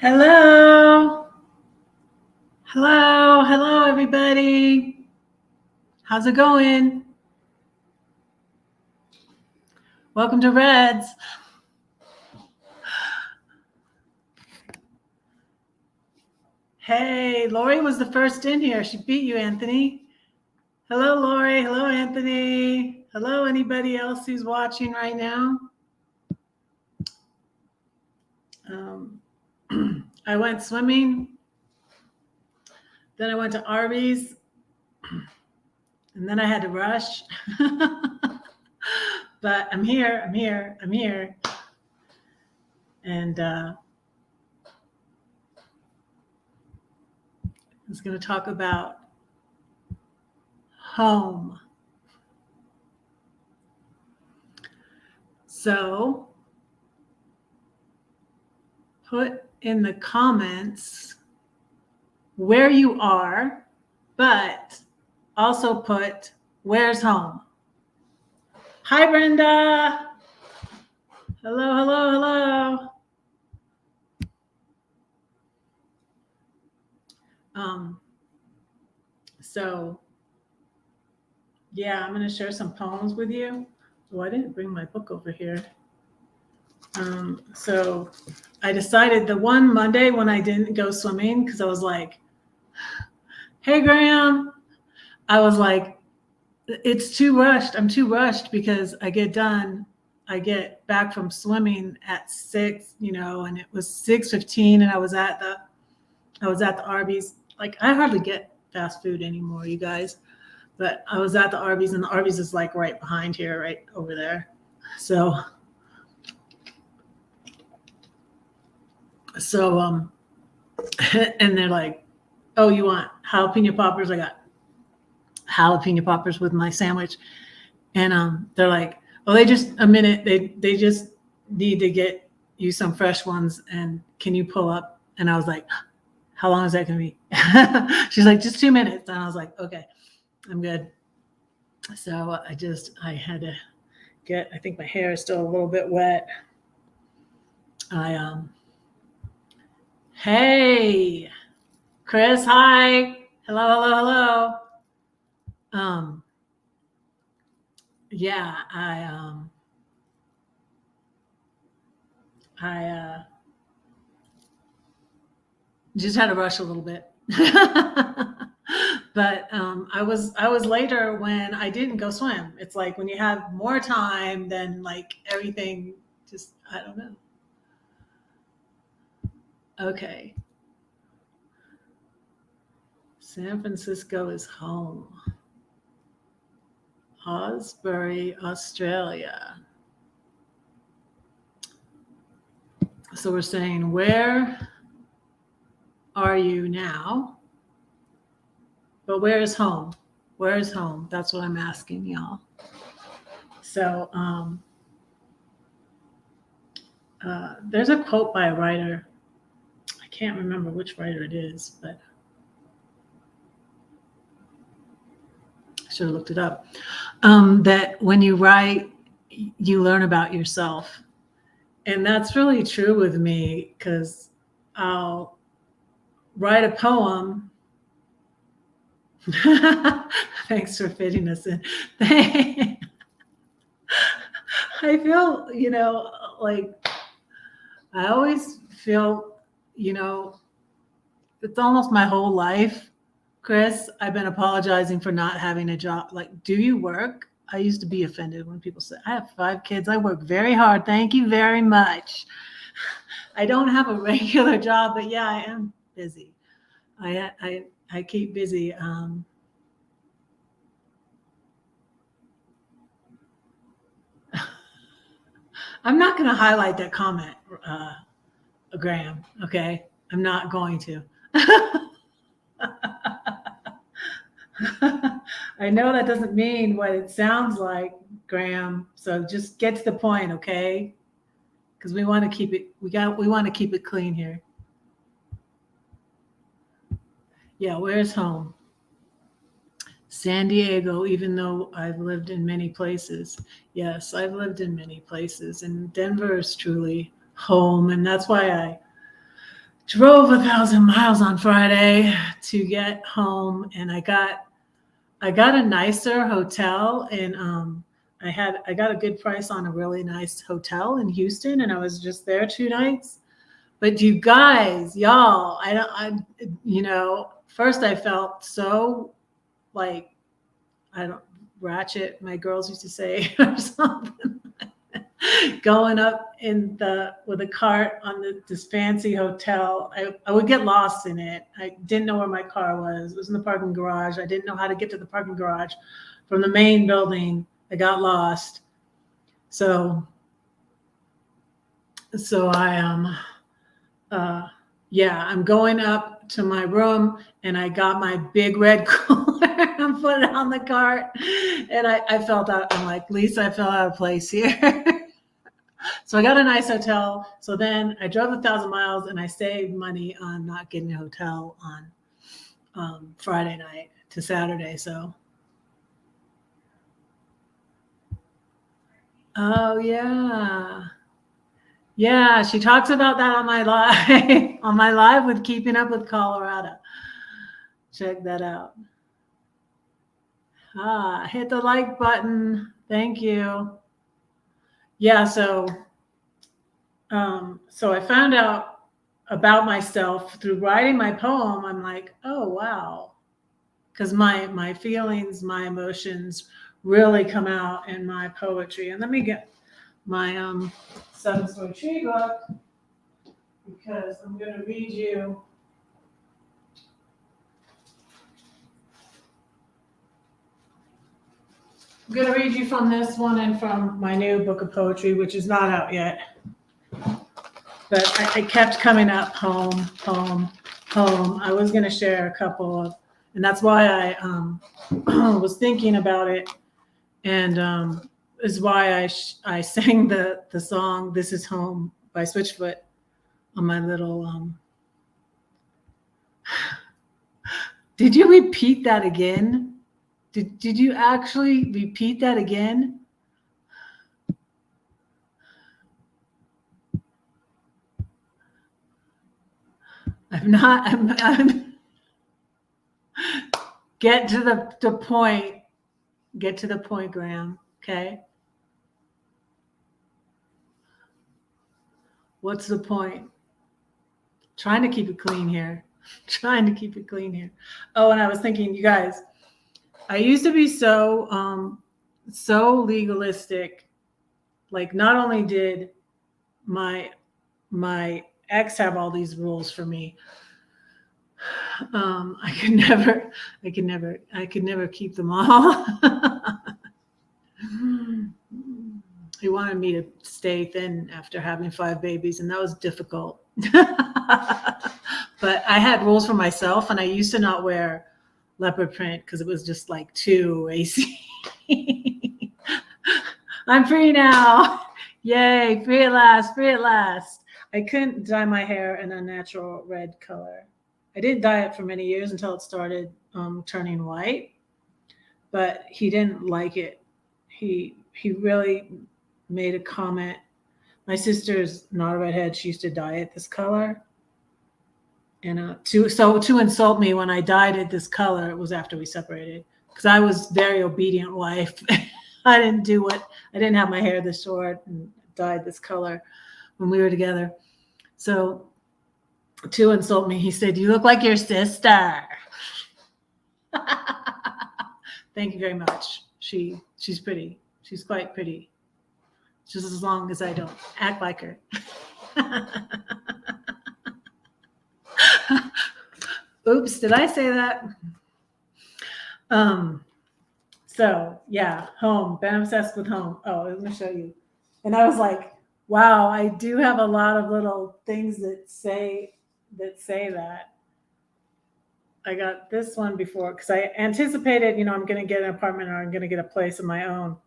Hello. Hello, everybody. How's it going? Welcome to Reds. Hey, Lori was the first in here. She beat you, Anthony. Hello, Lori. Hello, Anthony. Hello, anybody else who's watching right now? I went swimming. Then I went to Arby's. And then I had to rush. But I'm here. And I was going to talk about home. So put in the comments where you are, but also put where's home. Hi, Brenda. Hello. So yeah, I'm going to share some poems with you. Oh, I didn't bring my book over here. So I decided the one Monday when I didn't go swimming, because I was like, hey, Graham, I was like, it's too rushed. I'm too rushed because I get back from swimming at 6, and it was 6:15 and I was at the Arby's. Like, I hardly get fast food anymore, you guys, but I was at the Arby's, and the Arby's is like right behind here, right over there. So and they're like, oh, you want jalapeno poppers? I got jalapeno poppers with my sandwich. And they're like, oh, they just a minute. They just need to get you some fresh ones. And can you pull up? And I was like, how long is that going to be? She's like, just 2 minutes. And I was like, okay, I'm good. So I had to I think my hair is still a little bit wet. Hey, Chris, hi. Hello. Yeah, I just had to rush a little bit. But I was later when I didn't go swim. It's like when you have more time, then like everything just, I don't know. Okay. San Francisco is home. Osbury, Australia. So we're saying, where are you now? But where is home? Where is home? That's what I'm asking y'all. So there's a quote by a writer. I can't remember which writer it is, but I should have looked it up. That when you write, you learn about yourself. And that's really true with me, because I'll write a poem. Thanks for fitting us in. I feel, like I always feel, it's almost my whole life, Chris, I've been apologizing for not having a job. Like, do you work? I used to be offended when people say, I have 5 kids. I work very hard. Thank you very much. I don't have a regular job, but yeah, I am busy. I keep busy. I'm not going to highlight that comment, Graham. Okay. I'm not going to. I know that doesn't mean what it sounds like, Graham. So just get to the point, okay? Because we want to keep it. We want to keep it clean here. Yeah, where's home? San Diego, even though I've lived in many places. Yes, I've lived in many places, and Denver is truly home, and that's why I drove 1,000 miles on Friday to get home, and I got a nicer hotel, and I got a good price on a really nice hotel in Houston, and I was just there 2 nights. But you guys, y'all, first I felt so like, I don't, ratchet, my girls used to say, or something. Going up with a cart on this fancy hotel. I would get lost in it. I didn't know where my car was. It was in the parking garage. I didn't know how to get to the parking garage from the main building. I got lost. So I I'm going up to my room, and I got my big red cooler and put it on the cart, and I felt out. I'm like, Lisa, I felt out of place here. So I got a nice hotel. So then I drove 1,000 miles, and I saved money on not getting a hotel on Friday night to Saturday. So, oh yeah, she talks about that on my live on my live with Keeping Up with Colorado. Check that out. Hit the like button. Thank you. Yeah, so I found out about myself through writing my poem. I'm like, oh wow, because my feelings, my emotions really come out in my poetry. And let me get my 7-story tree book, because I'm going to read you. I'm going to read you from this one and from my new book of poetry, which is not out yet. But I kept coming up, home. I was going to share a couple of, and that's why I was thinking about it, and is why I sang the song "This Is Home" by Switchfoot on my little. Did you repeat that again? Did you actually repeat that again? I'm get to the point. Get to the point, Graham. Okay. What's the point? Trying to keep it clean here. Oh, and I was thinking, you guys, I used to be so legalistic. Like, not only did my ex have all these rules for me, I could never keep them all. He wanted me to stay thin after having 5 babies, and that was difficult. But I had rules for myself, and I used to not wear leopard print because it was just like too racy. I'm free now. Yay, free at last. I couldn't dye my hair in a natural red color. I didn't dye it for many years until it started turning white, but he didn't like it. He really made a comment. My sister's not a redhead. She used to dye it this color. And to insult me when I dyed it this color, it was after we separated, because I was very obedient wife. I didn't have my hair this short and dyed this color when we were together. So to insult me, he said, "You look like your sister." Thank you very much. She's pretty. She's quite pretty. Just as long as I don't act like her. Oops, did I say that? So yeah, home. Been obsessed with home. Oh, I'm gonna show you. And I was like, wow, I do have a lot of little things that say that. I got this one before because I anticipated, I'm gonna get an apartment, or I'm gonna get a place of my own.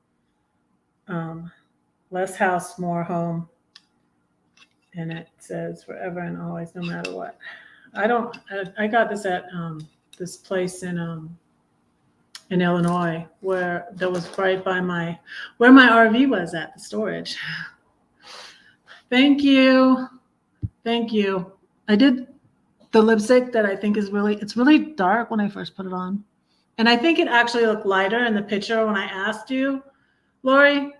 Less house, more home. And it says forever and always, no matter what. I got this at this place in Illinois, where that was right by where my RV was at, the storage. Thank you. I did the lipstick that I think is it's really dark when I first put it on. And I think it actually looked lighter in the picture when I asked you, Lori,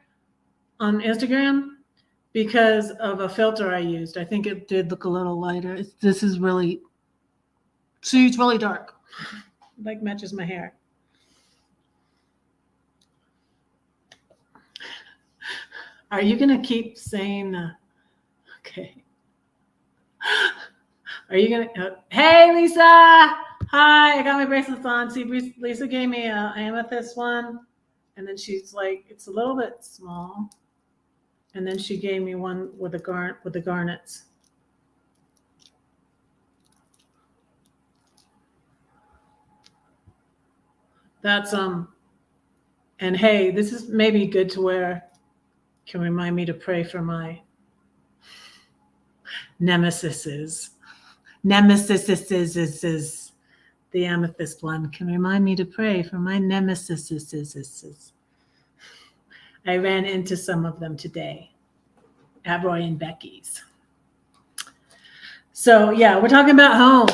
on Instagram, because of a filter I used. I think it did look a little lighter. This is really, see, it's really dark. Like matches my hair. Are you going to keep saying, okay. Are you going to, hey, Lisa. Hi, I got my bracelets on. See, Lisa gave me an amethyst one. And then she's like, it's a little bit small. And then she gave me one with the garnets. That's and hey, this is maybe good to wear. Can remind me to pray for my nemesises. Nemesis, the amethyst one. Can remind me to pray for my nemesis. I ran into some of them today at Roy and Becky's. So yeah, we're talking about home.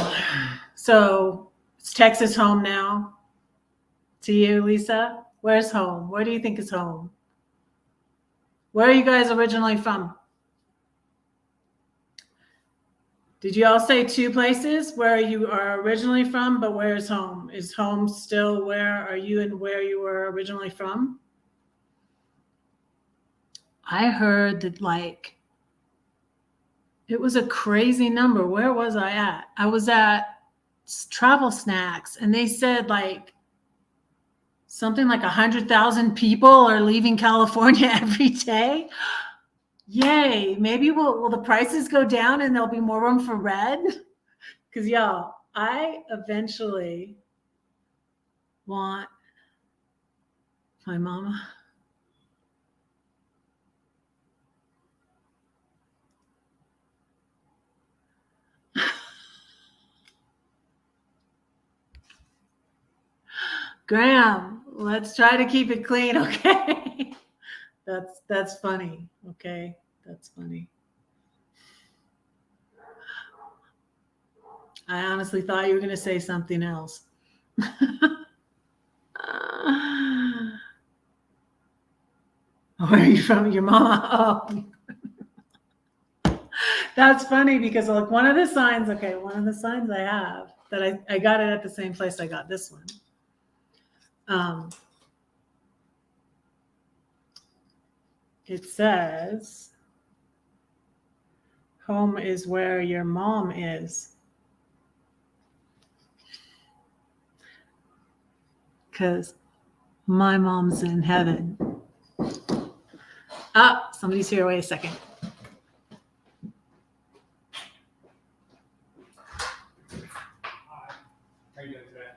So is Texas home now? To you, Lisa? Where's home? Where do you think is home? Where are you guys originally from? Did you all say two places where you are originally from, but where's home? Is home still where are you and where you were originally from? I heard that like it was a crazy number. Where was I at? I was at Travel Snacks, and they said like something like 100,000 people are leaving California every day. Yay. Maybe will the prices go down and there'll be more room for red? Because y'all, I eventually want my mama. Graham, let's try to keep it clean, okay? That's funny, okay? That's funny. I honestly thought you were going to say something else. Where are you from? Your mama? Oh. That's funny because like one of the signs I have that I got it at the same place I got this one. It says, home is where your mom is. Because my mom's in heaven. Ah, somebody's here. Wait a second. How you doing today?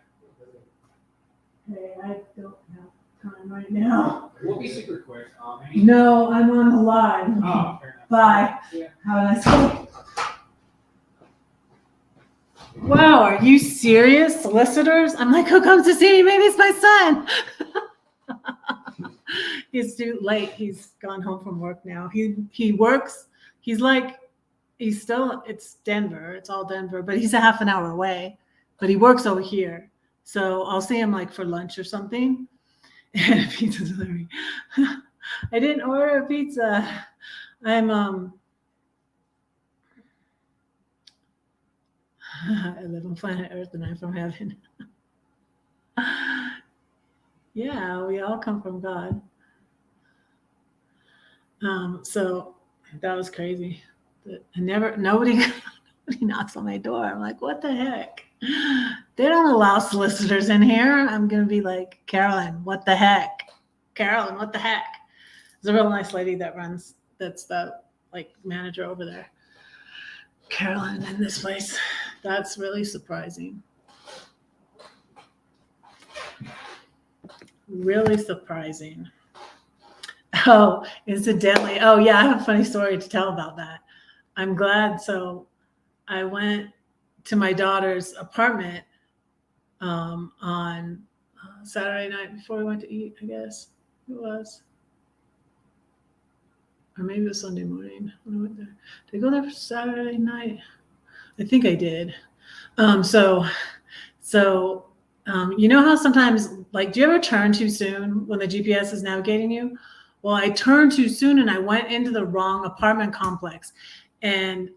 Hey, I don't have time right now. We'll be super quick. No, I'm on the live. Oh, fair enough. Bye. Yeah. Have a nice day. Wow, are you serious? Solicitors? I'm like, who comes to see me? Maybe it's my son. He's too late. He's gone home from work now. He works. It's Denver. It's all Denver, but he's a half an hour away. But he works over here. So I'll see him like for lunch or something. And a pizza delivery. I didn't order a pizza. I live on planet Earth and I'm from heaven. Yeah, we all come from God. So that was crazy. Nobody knocks on my door. I'm like, what the heck? They don't allow solicitors in here. I'm gonna be like, Carolyn, what the heck? Carolyn, what the heck? There's a real nice lady that's the like manager over there. Carolyn in this place. That's really surprising. Really surprising. Oh, incidentally. Oh, yeah, I have a funny story to tell about that. I'm glad. So I went to my daughter's apartment on Saturday night before we went to eat, I guess it was. Or maybe it was Sunday morning when I went there. Did I go there for Saturday night? I think I did. So you know how sometimes, like, do you ever turn too soon when the GPS is navigating you? Well, I turned too soon and I went into the wrong apartment complex, and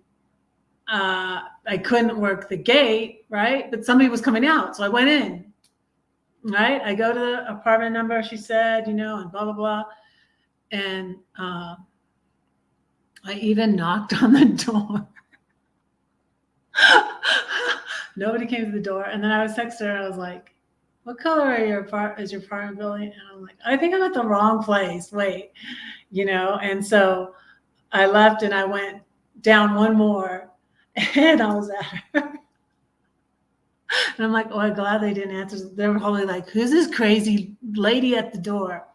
I couldn't work the gate, right? But somebody was coming out, so I went in, right? I go to the apartment number, she said, and blah, blah, blah. And I even knocked on the door. Nobody came to the door. And then I was texting her. I was like, what color is your apartment building? And I'm like, I think I'm at the wrong place. Wait, And so I left and I went down one more and I was at her. And I'm like, oh, I'm glad they didn't answer. They were probably like, who's this crazy lady at the door?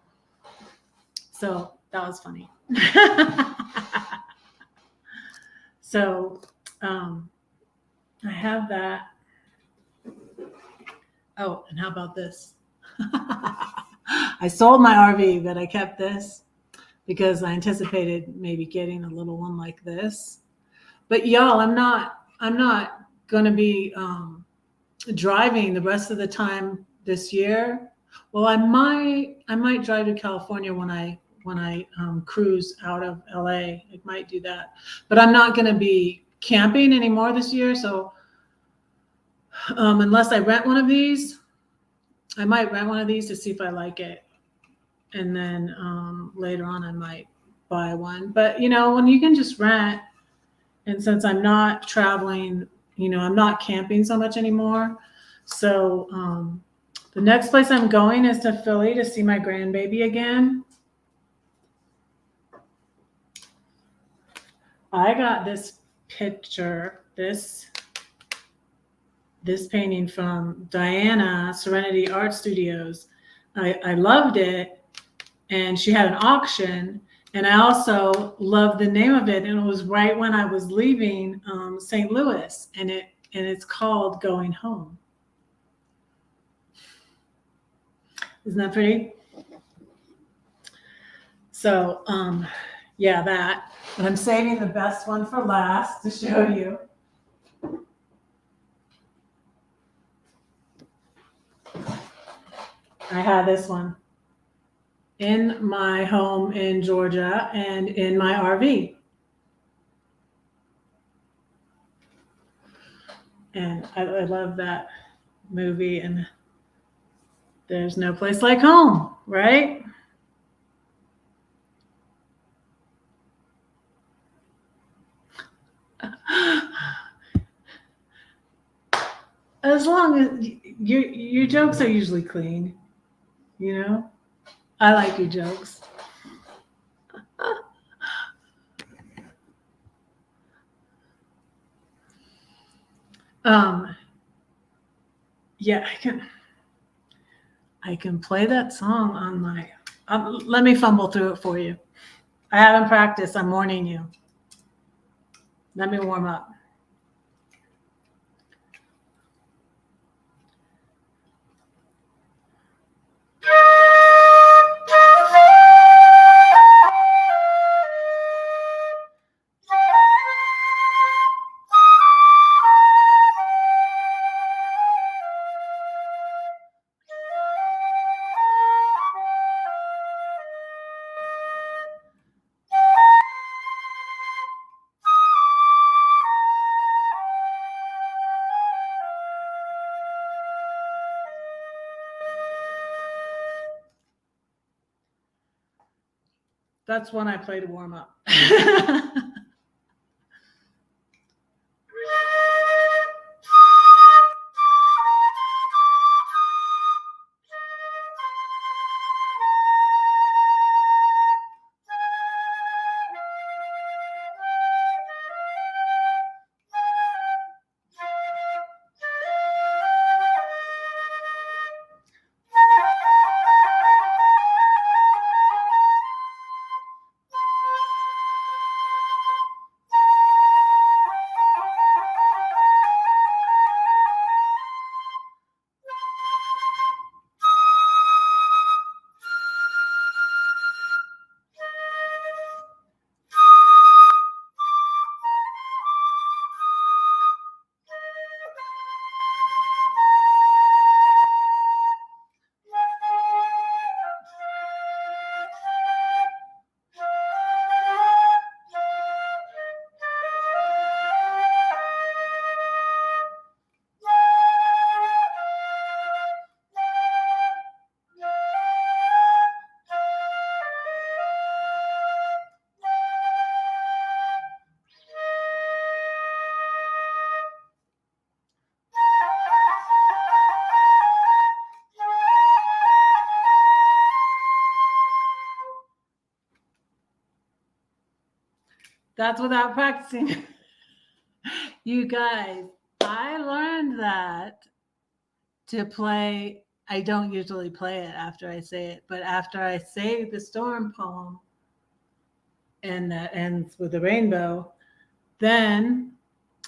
So that was funny. So I have that. Oh, and how about this? I sold my RV, but I kept this because I anticipated maybe getting a little one like this. But y'all, I'm not going to be driving the rest of the time this year. Well, I might drive to California when I cruise out of LA. I might do that, but I'm not going to be camping anymore this year. So unless I rent one of these, I might rent one of these to see if I like it, and then later on I might buy one. But when you can just rent, and since I'm not traveling, I'm not camping so much anymore. So the next place I'm going is to Philly to see my grandbaby again. I got this picture, this painting from Diana, Serenity Art Studios. I loved it, and she had an auction, and I also loved the name of it, and it was right when I was leaving St. Louis, and it's called Going Home. Isn't that pretty? So yeah, that. But I'm saving the best one for last to show you. I had this one in my home in Georgia and in my RV. And I love that movie, and there's no place like home, right? As long as your jokes are usually clean, I like your jokes. Yeah, I can play that song on my. Let me fumble through it for you. I haven't practiced. I'm warning you. Let me warm up. That's one I play to warm up. That's without practicing. You guys, I learned that to play. I don't usually play it after I say it, but after I say the storm poem, and that ends with a rainbow, then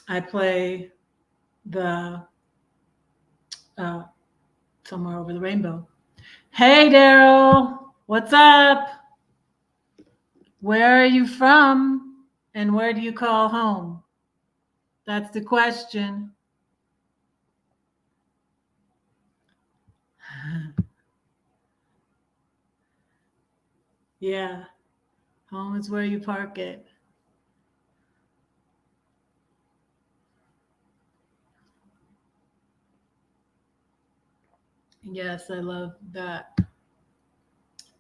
I play the somewhere over the rainbow. Hey, Daryl, what's up? Where are you from? And where do you call home? That's the question. Yeah, home is where you park it. Yes, I love that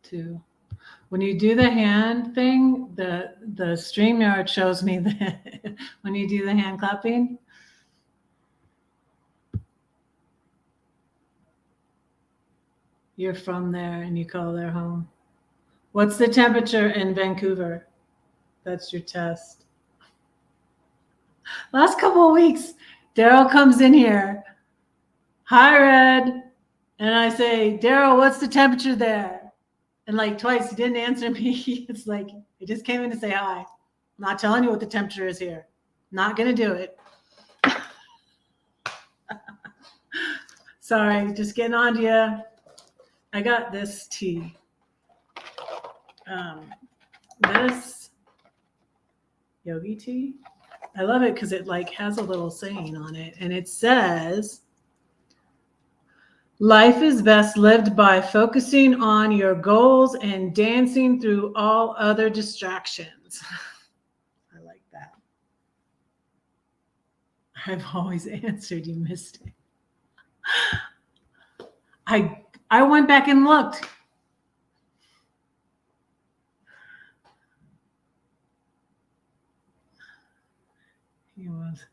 too. When you do the hand thing, the StreamYard shows me that when you do the hand clapping. You're from there and you call their home. What's the temperature in Vancouver? That's your test. Last couple of weeks, Daryl comes in here. Hi, Red. And I say, Daryl, what's the temperature there? And like twice, he didn't answer me. It's like, he just came in to say hi. I'm not telling you what the temperature is here. Not going to do it. Sorry, just getting on to you. I got this tea. This yogi tea. I love it because it like has a little saying on it. And it says, life is best lived by focusing on your goals and dancing through all other distractions. I like that. I've always answered, you missed it. I went back and looked. He was.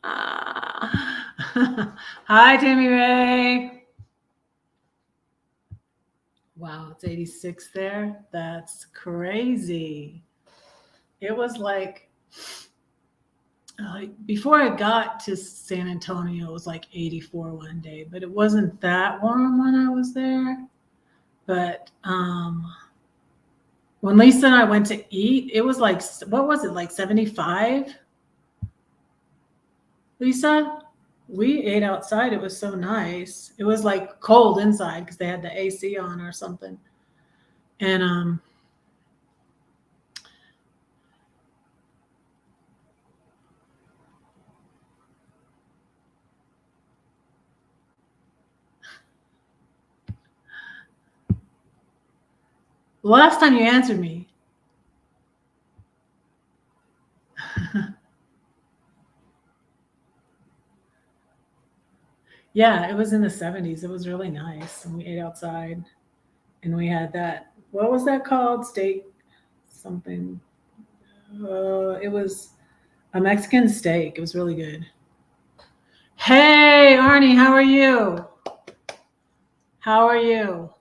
Hi, Tammy Ray. Wow, it's 86 there. That's crazy. It was like before I got to San Antonio, it was like 84 one day, but it wasn't that warm when I was there. But when Lisa and I went to eat, it was like, what was it, like 75? Lisa, we ate outside. It was so nice. It was like cold inside because they had the AC on or something. And the last time you answered me. Yeah, it was in the 70s. It was really nice. And we ate outside. And we had that, what was that called? Steak something. It was a Mexican steak. It was really good. Hey, Arnie, how are you? How are you?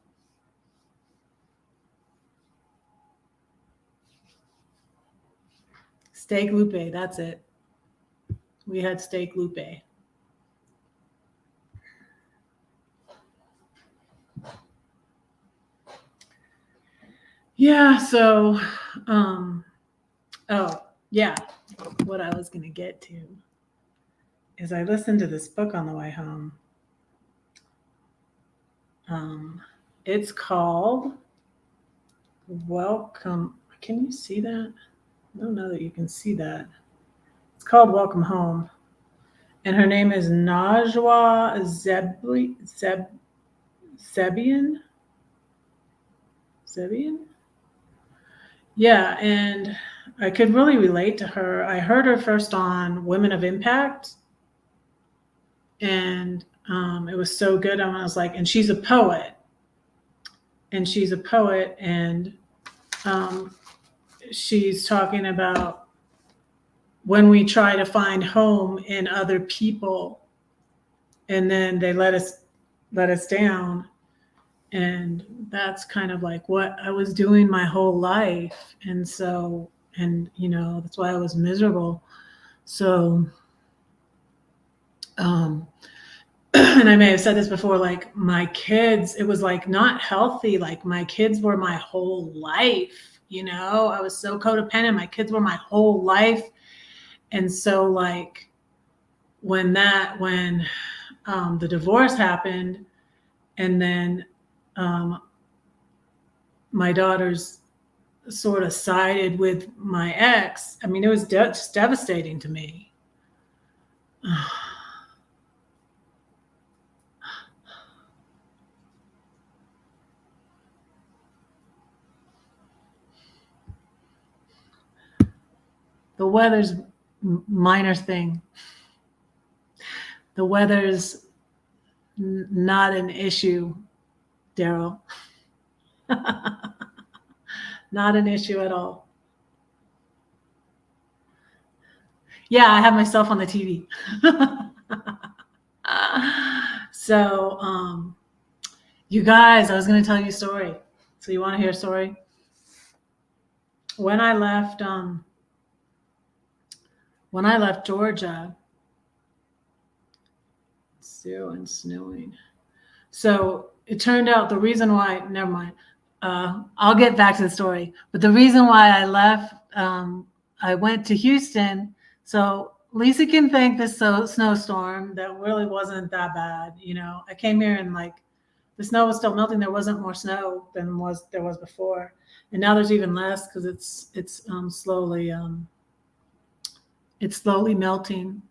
Steak lupe, that's it. We had steak lupe. Yeah, so, oh, yeah, what I was going to get to is I listened to this book on the way home. It's called Welcome. Can you see that? I don't know that you can see that. It's called Welcome Home. And her name is Najwa Zebian. Zebian? Yeah, and I could really relate to her. I heard her first on Women of Impact. And it was so good. I was like, and she's a poet. And she's she's talking about when we try to find home in other people and then they let us down. And that's kind of like what I was doing my whole life. And so And, that's why I was miserable. So, and I may have said this before, like my kids, it was like not healthy. Like my kids were my whole life, I was so codependent. My kids were my whole life. And so like when the divorce happened, and then my daughters sort of sided with my ex, I mean, it was just devastating to me. The weather's minor thing. The weather's not an issue, Daryl. Not an issue at all. Yeah, I have myself on the TV. So, you guys, I was going to tell you a story. So you want to hear a story? When I left Georgia, zero and snowing. So it turned out the reason why, never mind. I'll get back to the story. But the reason why I left, I went to Houston. So Lisa can thank this snowstorm that really wasn't that bad. I came here and like the snow was still melting. There wasn't more snow than there was before. And now there's even less because it's slowly melting.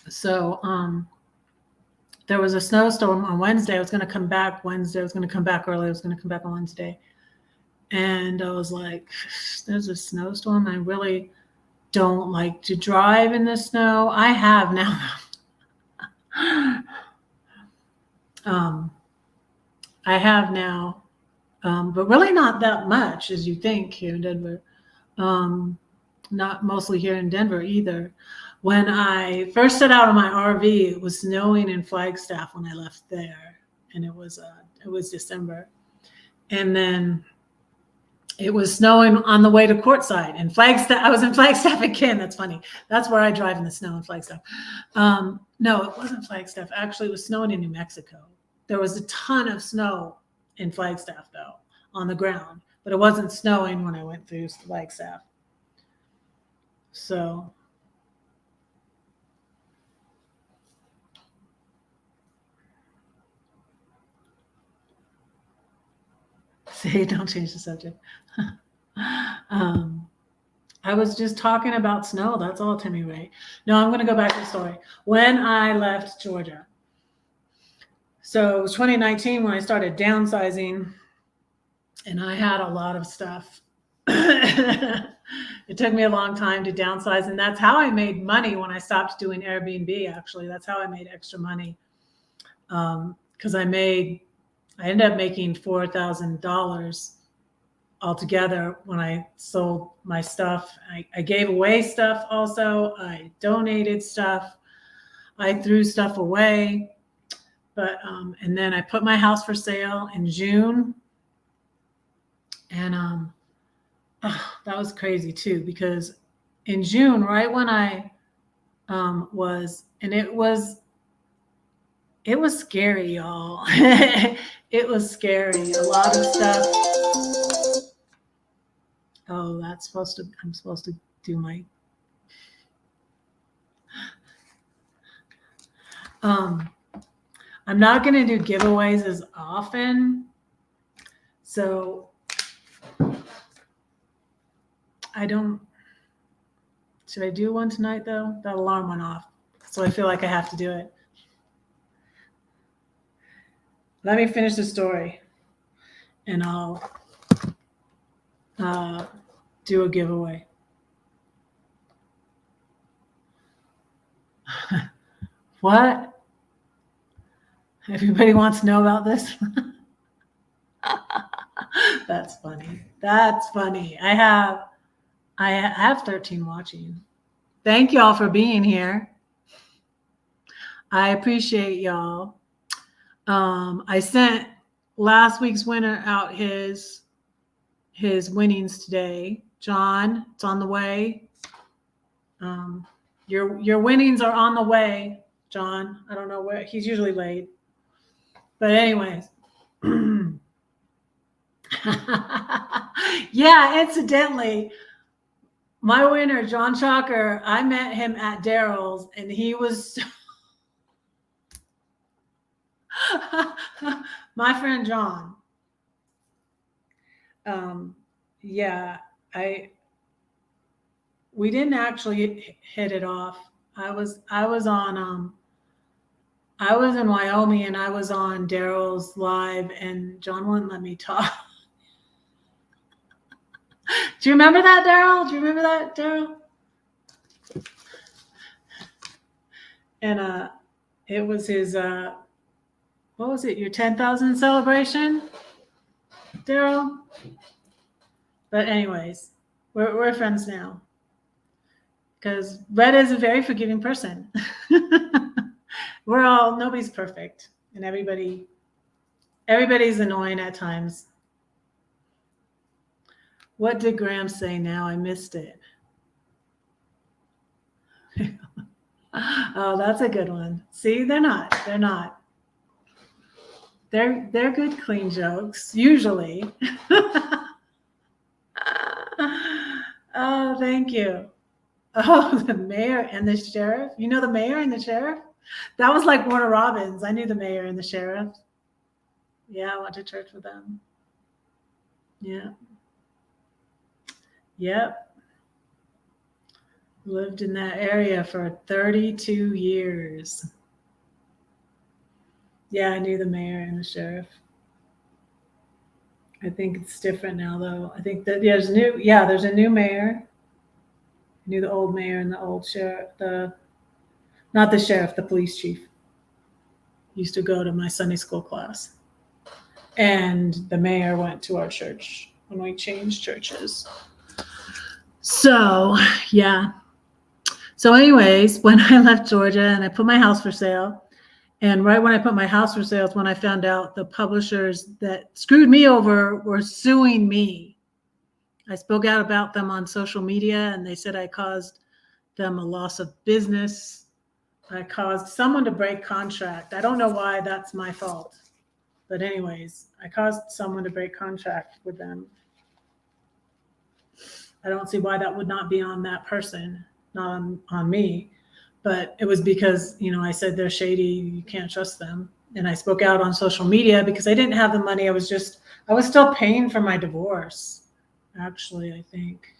So there was a snowstorm on Wednesday. I was going to come back Wednesday. I was going to come back early. I was going to come back on Wednesday. And I was like, there's a snowstorm. I really don't like to drive in the snow. I have now. I have now, but really not that much as you think here in Denver. Not mostly here in Denver either. When I first set out on my RV, it was snowing in Flagstaff when I left there, and it was December. And then it was snowing on the way to Quartzsite in Flagstaff. I was in Flagstaff again. That's funny. That's where I drive in the snow in Flagstaff. No, it wasn't Flagstaff. Actually, it was snowing in New Mexico. There was a ton of snow in Flagstaff, though, on the ground. But it wasn't snowing when I went through Flagstaff. So... Say, don't change the subject. I was just talking about snow. That's all, Timmy Ray. No, I'm going to go back to the story. When I left Georgia. So it was 2019 when I started downsizing, and I had a lot of stuff. It took me a long time to downsize, and that's how I made money when I stopped doing Airbnb, actually. That's how I made extra money. Because I ended up making $4,000 altogether when I sold my stuff. I gave away stuff also. I donated stuff. I threw stuff away. But and then I put my house for sale in June. And that was crazy too, because in June, right when I it was scary, y'all. It was scary. A lot of stuff. Oh, I'm supposed to do my, I'm not going to do giveaways as often. So should I do one tonight though? That alarm went off. So I feel like I have to do it. Let me finish the story and I'll do a giveaway. What? Everybody wants to know about this? That's funny. That's funny. I have 13 watching. Thank y'all for being here. I appreciate y'all. I sent last week's winner out his winnings today. John, it's on the way. Your winnings are on the way, John. I don't know where he's usually late. But anyways. Yeah, incidentally, my winner, John Chalker, I met him at Daryl's and he was my friend John. Yeah, we didn't actually hit it off. I was in Wyoming and I was on Daryl's live and John wouldn't let me talk. Do you remember that, Daryl? Do you remember that, Daryl? And it was his what was it, your 10,000 celebration, Daryl? But anyways, we're friends now. Because Red is a very forgiving person. Nobody's perfect. And everybody's annoying at times. What did Graham say now? I missed it. Oh, that's a good one. See, they're not. They're good, clean jokes, usually. Oh, thank you. Oh, the mayor and the sheriff. You know the mayor and the sheriff? That was like Warner Robins. I knew the mayor and the sheriff. Yeah, I went to church with them. Yeah. Yep. Lived in that area for 32 years. Yeah, I knew the mayor and the sheriff. I think it's different now, though. I think that there's a new mayor. I knew the old mayor and the old sheriff, not the sheriff, the police chief. Used to go to my Sunday school class. And the mayor went to our church when we changed churches. So, yeah. So anyways, when I left Georgia and I put my house for sale, and right when I put my house for sale is when I found out the publishers that screwed me over were suing me. I spoke out about them on social media and they said I caused them a loss of business. I caused someone to break contract. I don't know why that's my fault. But anyways, I caused someone to break contract with them. I don't see why that would not be on that person, not on me. But it was because, I said they're shady, you can't trust them. And I spoke out on social media because I didn't have the money. I was still paying for my divorce. Actually, I think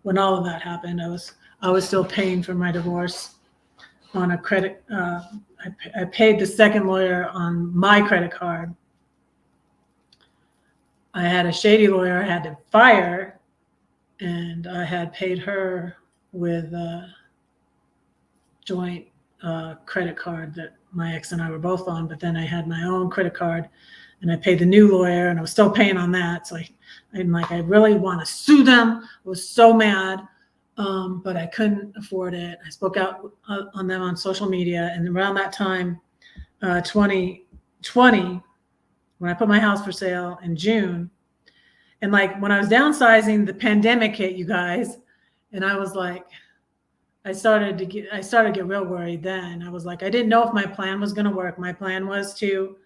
when all of that happened, I was still paying for my divorce on a credit. I paid the second lawyer on my credit card. I had a shady lawyer I had to fire, and I had paid her with a joint credit card that my ex and I were both on, but then I had my own credit card and I paid the new lawyer and I was still paying on that. So I'm like, I really want to sue them. I was so mad, but I couldn't afford it. I spoke out on them on social media. And around that time, 2020, when I put my house for sale in June, and like when I was downsizing, the pandemic hit, you guys, and I was like, I started to get real worried then. I was like, I didn't know if my plan was going to work. My plan was to,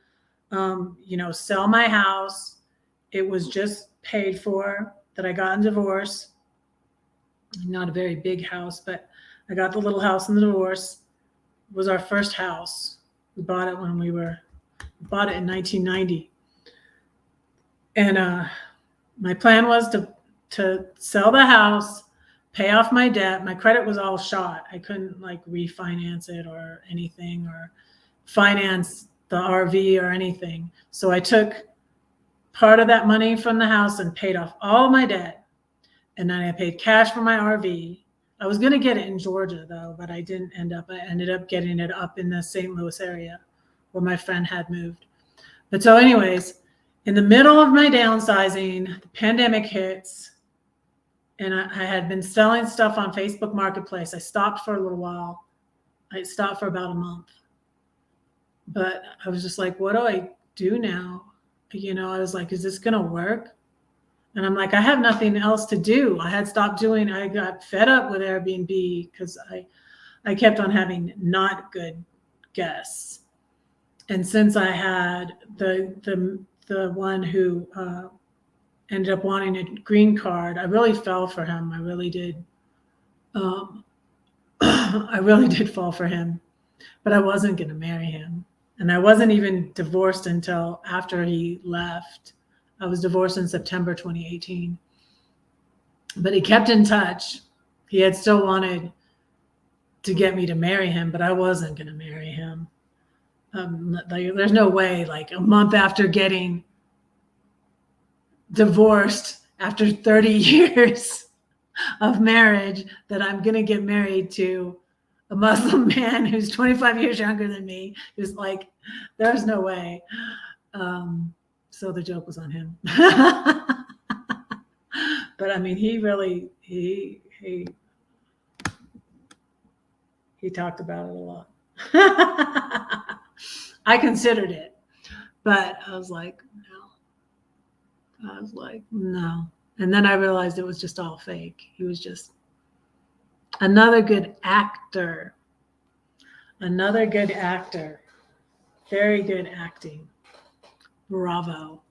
sell my house. It was just paid for, that I got a divorce. Not a very big house, but I got the little house in the divorce. It was our first house. We bought it in 1990. And my plan was to sell the house, pay off my debt. My credit was all shot. I couldn't refinance it or anything or finance the RV or anything. So I took part of that money from the house and paid off all my debt. And then I paid cash for my RV. I was going to get it in Georgia though, but I didn't end up. I ended up getting it up in the St. Louis area where my friend had moved. But so anyways, in the middle of my downsizing, the pandemic hits. And I had been selling stuff on Facebook Marketplace. I stopped for a little while. I stopped for about a month. But I was just like, what do I do now? I was like, is this going to work? And I'm like, I have nothing else to do. I got fed up with Airbnb because I kept on having not good guests. And since I had the one who ended up wanting a green card, I really fell for him. I really did. I really did fall for him, but I wasn't going to marry him. And I wasn't even divorced until after he left. I was divorced in September 2018. But he kept in touch. He had still wanted to get me to marry him, but I wasn't going to marry him. There's no way, like a month after getting divorced, after 30 years of marriage, that I'm going to get married to a Muslim man who's 25 years younger than me. Who's like, there's no way. So the joke was on him. But I mean, he talked about it a lot. I considered it, but I was like, no. And then I realized it was just all fake. He was just another good actor. Very good acting. Bravo,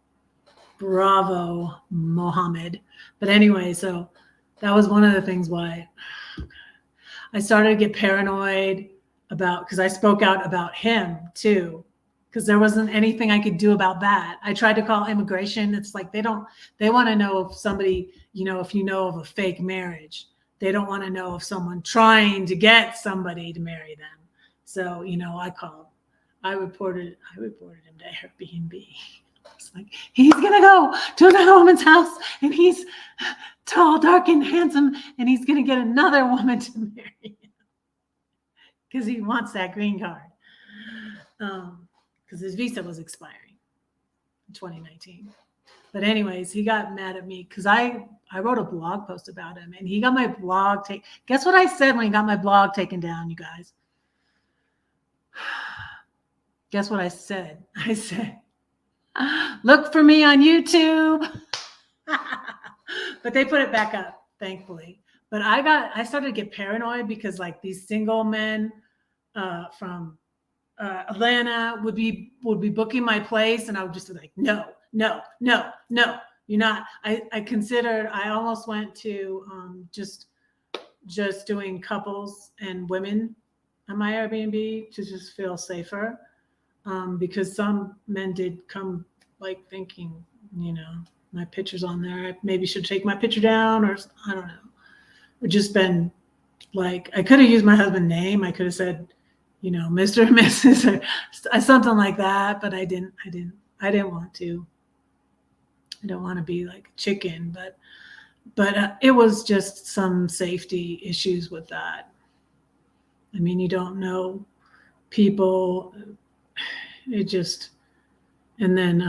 Mohammed. But anyway, so that was one of the things why I started to get paranoid because I spoke out about him too, because there wasn't anything I could do about that. I tried to call immigration. It's like they want to know if somebody, if you know of a fake marriage. They don't want to know of someone trying to get somebody to marry them. So, I reported him to Airbnb. It's like, he's going to go to another woman's house and he's tall, dark, and handsome, and he's going to get another woman to marry him because he wants that green card. Because his visa was expiring in 2019. But anyways, he got mad at me because I wrote a blog post about him, and he got my blog taken. Guess what I said when he got my blog taken down, you guys? Guess what I said? I said, look for me on YouTube. But they put it back up, thankfully. But I started to get paranoid because like these single men from Atlanta would be booking my place, and I would just be like, no. You're not. I almost went to just doing couples and women on my Airbnb to just feel safer. Because some men did come like thinking, my picture's on there. I maybe should take my picture down, or I don't know. Or just been like, I could have used my husband's name. I could have said, Mr. and Mrs. or something like that, but I didn't want to. I don't want to be like a chicken, but it was just some safety issues with that. I mean, you don't know people. It just, and then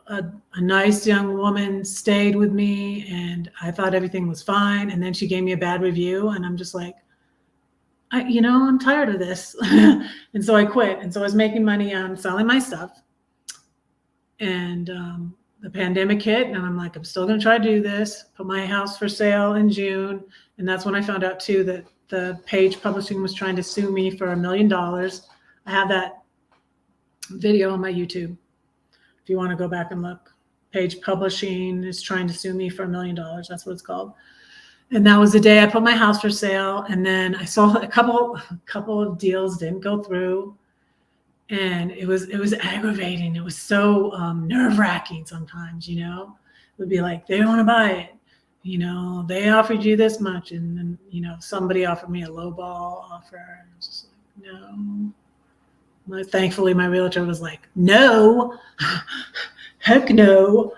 a nice young woman stayed with me, and I thought everything was fine. And then she gave me a bad review, and I'm just like, I'm tired of this. And so I quit. And so I was making money on selling my stuff. And the pandemic hit, and I'm like, I'm still going to try to do this, put my house for sale in June. And that's when I found out too that the Page Publishing was trying to sue me for $1 million. I have that video on my YouTube. If you want to go back and look, Page Publishing is trying to sue me for $1 million. That's what it's called. And that was the day I put my house for sale. And then I saw a couple of deals didn't go through. And it was aggravating. It was so nerve-wracking sometimes, It would be like, they don't want to buy it. They offered you this much. And then, somebody offered me a lowball offer. And I was just like, no. Thankfully, my realtor was like, no, heck no.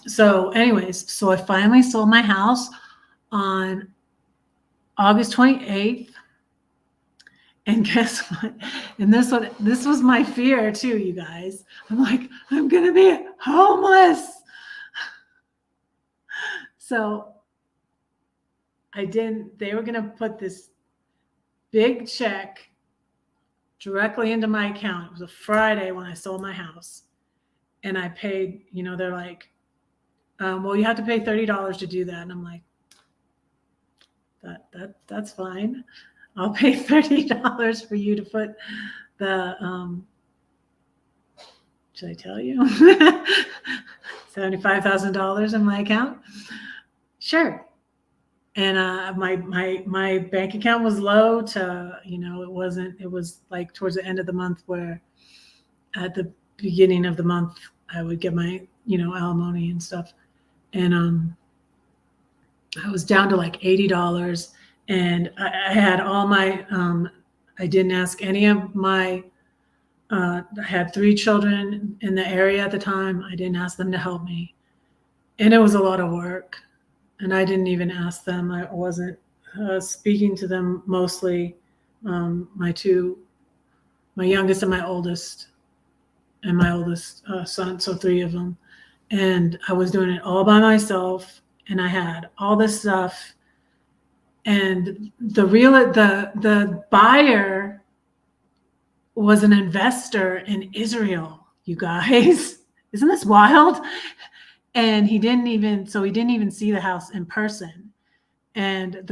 So anyways, so I finally sold my house on August 28th. And guess what? And this was my fear too, you guys. I'm like, I'm going to be homeless. So they were going to put this big check directly into my account. It was a Friday when I sold my house. And I paid, they're like, well, you have to pay $30 to do that. And I'm like, that's fine. I'll pay $30 for you to put the, should I tell you? $75,000 in my account? Sure. And my bank account was low to, it was like towards the end of the month, where at the beginning of the month I would get my, alimony and stuff. And I was down to like $80, and I had all my, I didn't ask any of my, I had 3 children in the area at the time. I didn't ask them to help me. And it was a lot of work. And I didn't even ask them. I wasn't speaking to them mostly. My youngest and my oldest son, so 3 of them. And I was doing it all by myself. And I had all this stuff. And the buyer was an investor in Israel, you guys. Isn't this wild? And he didn't even see the house in person. And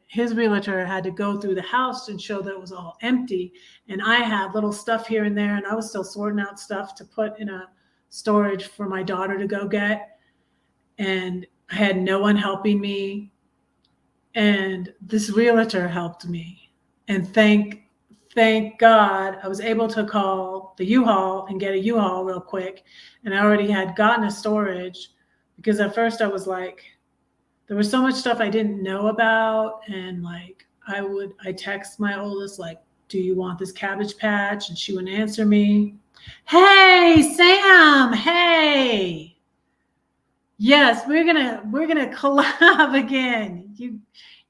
his realtor had to go through the house and show that it was all empty. And I had little stuff here and there, and I was still sorting out stuff to put in a storage for my daughter to go get. And I had no one helping me. And this realtor helped me. And thank God I was able to call the U-Haul and get a U-Haul real quick. And I already had gotten a storage, because at first I was like, there was so much stuff I didn't know about. And like, I text my oldest, like, do you want this Cabbage Patch? And she wouldn't answer me. Hey, Sam. Hey. Yes, we're gonna collab again.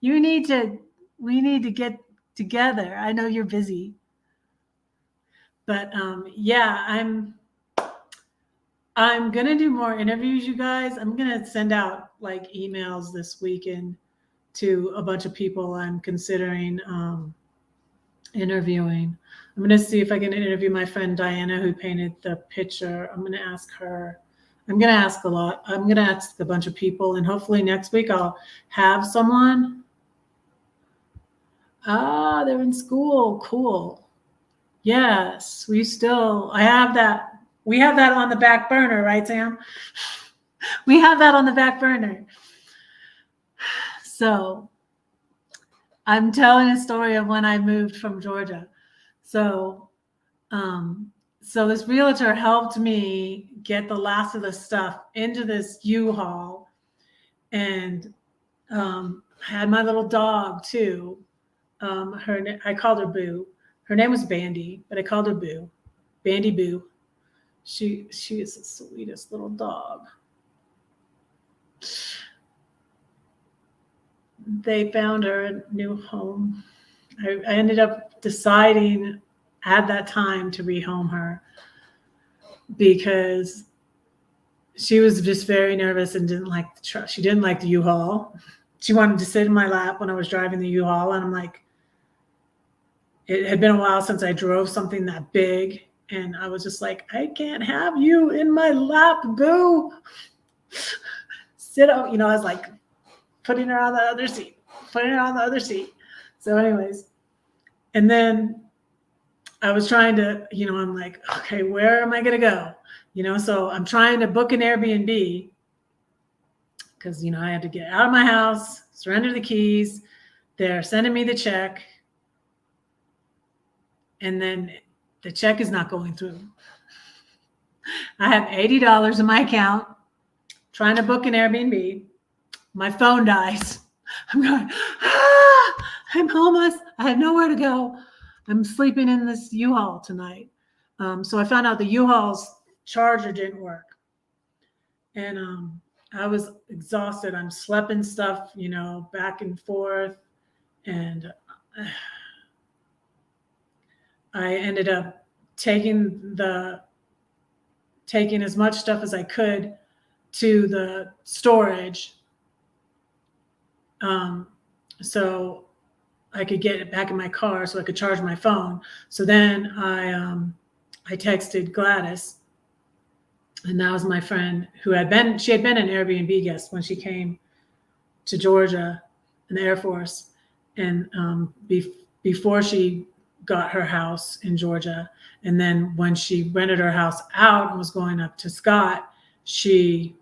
We need to get together. I know you're busy, but yeah, I'm gonna do more interviews, you guys. I'm gonna send out like emails this weekend to a bunch of people I'm considering interviewing. I'm gonna see if I can interview my friend Diana, who painted the picture. I'm gonna ask her. I'm gonna ask a lot. I'm gonna ask a bunch of people, and hopefully next week I'll have someone. They're in school. Cool. Yes, I have that. We have that on the back burner, right, Sam? We have that on the back burner. So I'm telling a story of when I moved from Georgia. So this realtor helped me get the last of the stuff into this U-Haul, and had my little dog too. I called her Boo. Her name was Bandy, but I called her Boo. Bandy Boo. She is the sweetest little dog. They found her a new home. I ended up deciding at that time to rehome her, because she was just very nervous and didn't like the truck. She didn't like the U-Haul. She wanted to sit in my lap when I was driving the U-Haul, and I'm like, it had been a while since I drove something that big, and I was just like, I can't have you in my lap, Boo. Sit up, I was like putting her on the other seat. So anyways, and then I was trying to, I'm like, okay, where am I going to go? So I'm trying to book an Airbnb, because, I had to get out of my house, surrender the keys. They're sending me the check. And then the check is not going through. I have $80 in my account, trying to book an Airbnb. My phone dies. I'm going, I'm homeless. I have nowhere to go. I'm sleeping in this U-Haul tonight. So I found out the U-Haul's charger didn't work. And I was exhausted. I'm schlepping stuff, back and forth. And I ended up taking as much stuff as I could to the storage, so I could get it back in my car, so I could charge my phone. So then I texted Gladys, And that was my friend she had been an Airbnb guest when she came to Georgia in the Air Force. And before she got her house in Georgia, and then when she rented her house out and was going up to Scott, she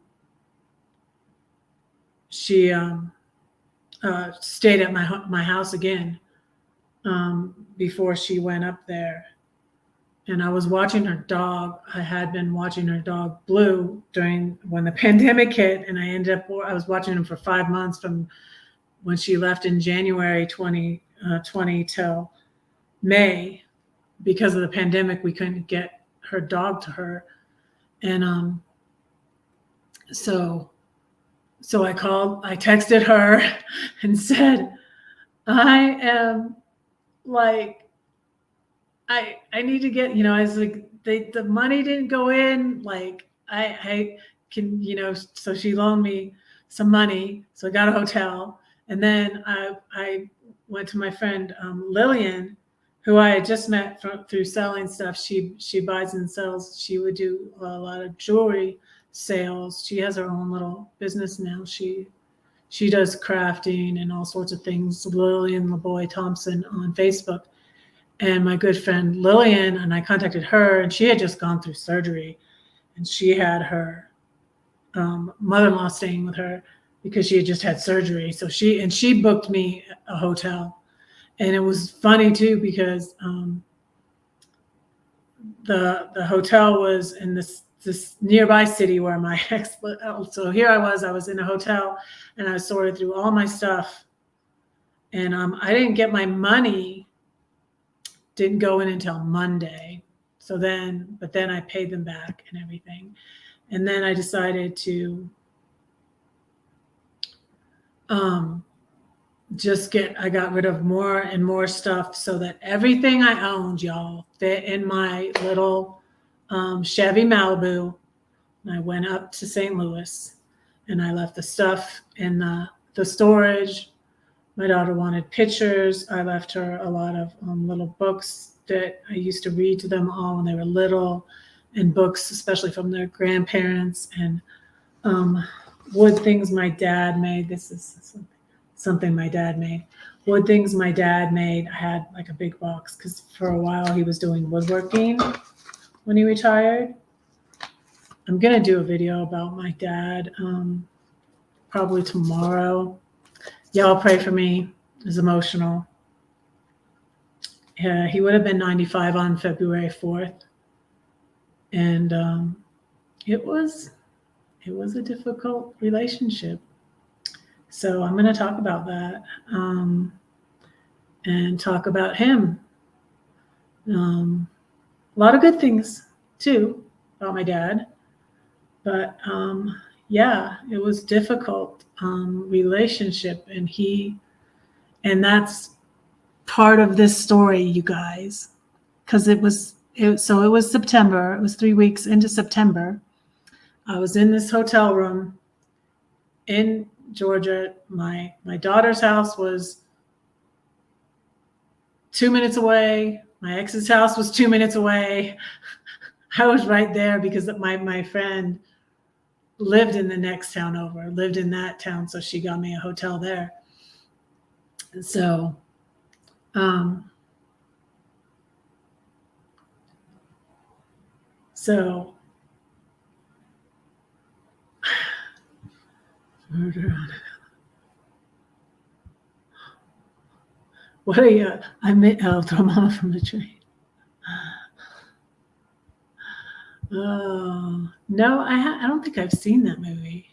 stayed at my house again before she went up there. And I was watching her dog. I had been watching her dog Blue when the pandemic hit, and I was watching him for 5 months from when she left in January 2020 till May. Because of the pandemic, we couldn't get her dog to her. And so I texted her and said, I am like, I need to get, I was like, the money didn't go in. Like I can, so she loaned me some money. So I got a hotel. And then I went to my friend Lillian, who I had just met through selling stuff. She buys and sells. She would do a lot of jewelry sales. She has her own little business now. She does crafting and all sorts of things. Lillian LeBoy Thompson on Facebook. And my good friend Lillian, and I contacted her, and she had just gone through surgery, and she had her mother-in-law staying with her because she had just had surgery. So she booked me a hotel, and it was funny too because the hotel was in this nearby city where my ex. So here I was in a hotel, and I sorted through all my stuff, and I didn't get my money. Didn't go in until Monday. But then I paid them back and everything. And then I decided to I got rid of more and more stuff so that everything I owned, y'all, fit in my little Chevy Malibu. And I went up to St. Louis, and I left the stuff in the storage. My daughter wanted pictures. I left her a lot of little books that I used to read to them all when they were little, and books, especially from their grandparents, and wood things my dad made. This is something my dad made. Wood things my dad made. I had like a big box because for a while he was doing woodworking when he retired. I'm going to do a video about my dad probably tomorrow. Y'all pray for me. It's emotional. He would have been 95 on February 4th. And it was a difficult relationship. So I'm going to talk about that and talk about him. A lot of good things too about my dad. But yeah, it was difficult relationship, and that's part of this story, you guys, because it was September. It was 3 weeks into September. I was in this hotel room in Georgia. My daughter's house was 2 minutes away. My ex's house was 2 minutes away. I was right there because my friend lived in the next town over, lived in that town, so she got me a hotel there. And so murder on it. What are you? I'll throw Mama from the train. Oh no, I don't think I've seen that movie.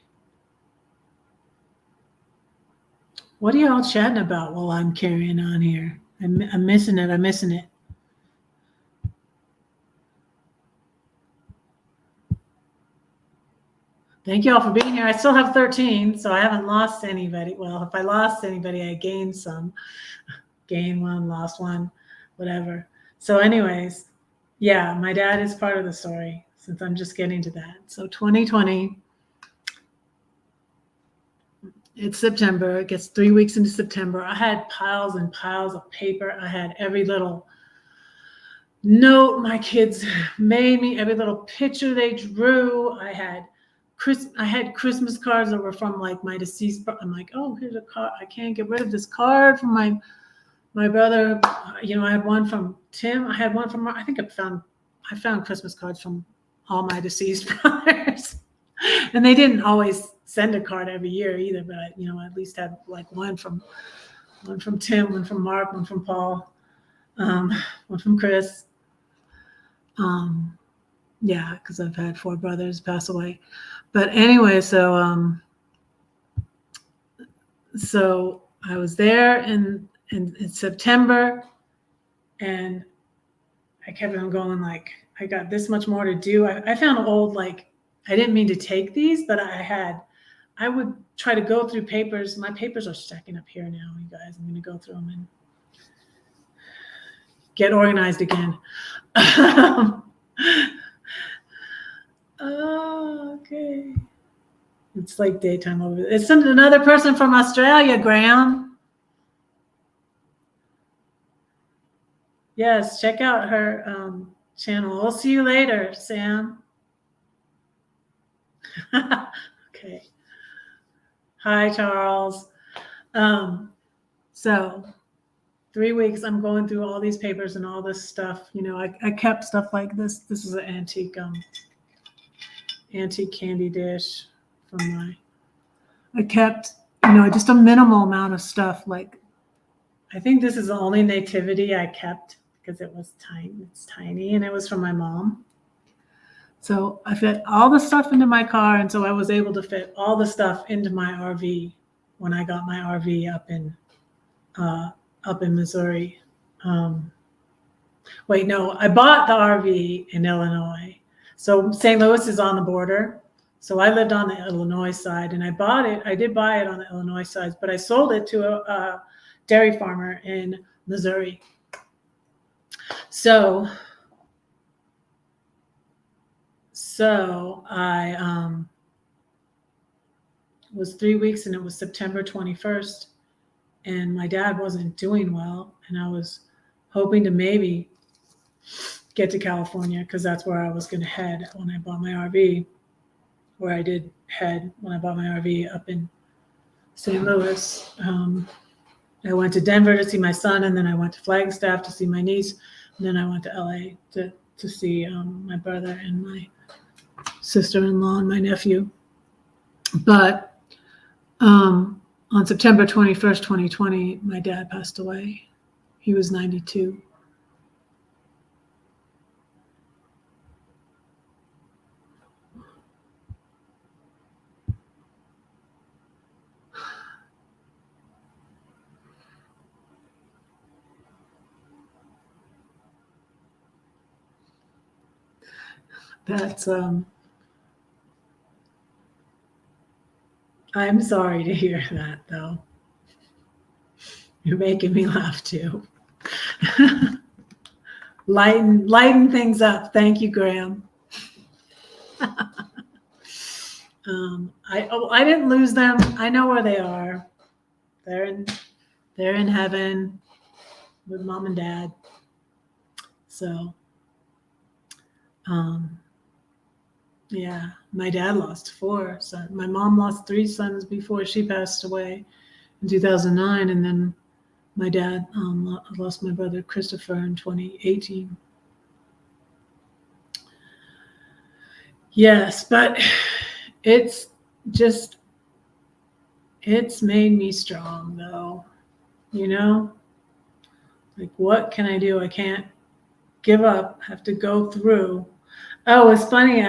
What are y'all chatting about while I'm carrying on here? I'm missing it. I'm missing it. Thank you all for being here. I still have 13, so I haven't lost anybody. Well, if I lost anybody, I gained some. Gained one, lost one, whatever. So anyways, yeah, my dad is part of the story since I'm just getting to that. So 2020, it's September. It gets 3 weeks into September. I had piles and piles of paper. I had every little note my kids made me, every little picture they drew. I had Christmas cards that were from like my deceased. I'm like, oh, here's a card. I can't get rid of this card from my brother. You know, I had one from Tim. I had one from, I think I found Christmas cards from all my deceased brothers. And they didn't always send a card every year either, but I, you know, I at least had like one from Tim, one from Mark, one from Paul, one from Chris. Yeah, because I've had 4 brothers pass away. But anyway, so I was there in September, and I kept on going, like, I got this much more to do. I found old, like, I didn't mean to take these, but I would try to go through papers. My papers are stacking up here now, you guys. I'm going to go through them and get organized again. Oh, okay. It's like daytime over there. It's another person from Australia, Graham. Yes, check out her channel. We'll see you later, Sam. Okay. Hi, Charles. So 3 weeks, I'm going through all these papers and all this stuff. You know, I kept stuff like this. This is an antique candy dish from I kept, you know, just a minimal amount of stuff. Like, I think this is the only nativity I kept because it was tiny. It's tiny, and it was from my mom. So I fit all the stuff into my car, and so I was able to fit all the stuff into my RV when I got my RV up in Missouri. Wait, no, I bought the RV in Illinois. So St. Louis is on the border. So I lived on the Illinois side, and I did buy it on the Illinois side, but I sold it to a dairy farmer in Missouri. So I was 3 weeks, and it was September 21st, and my dad wasn't doing well, and I was hoping to maybe get to California because that's where I was going to head when I bought my RV, where I did head when I bought my RV up in St. Louis. I went to Denver to see my son, and then I went to Flagstaff to see my niece, and then I went to LA to see my brother and my sister-in-law and my nephew. But on September 21st, 2020, my dad passed away. He was 92. That's I'm sorry to hear that, though. You're making me laugh too. Lighten things up. Thank you, Graham. I didn't lose them. I know where they are. They're in heaven with mom and dad. So, yeah, my dad lost 4 sons. My mom lost 3 sons before she passed away in 2009, and then my dad lost my brother Christopher in 2018. Yes, but it's made me strong, though. You know, like, what can I do? I can't give up. I have to go through. Oh, it's funny.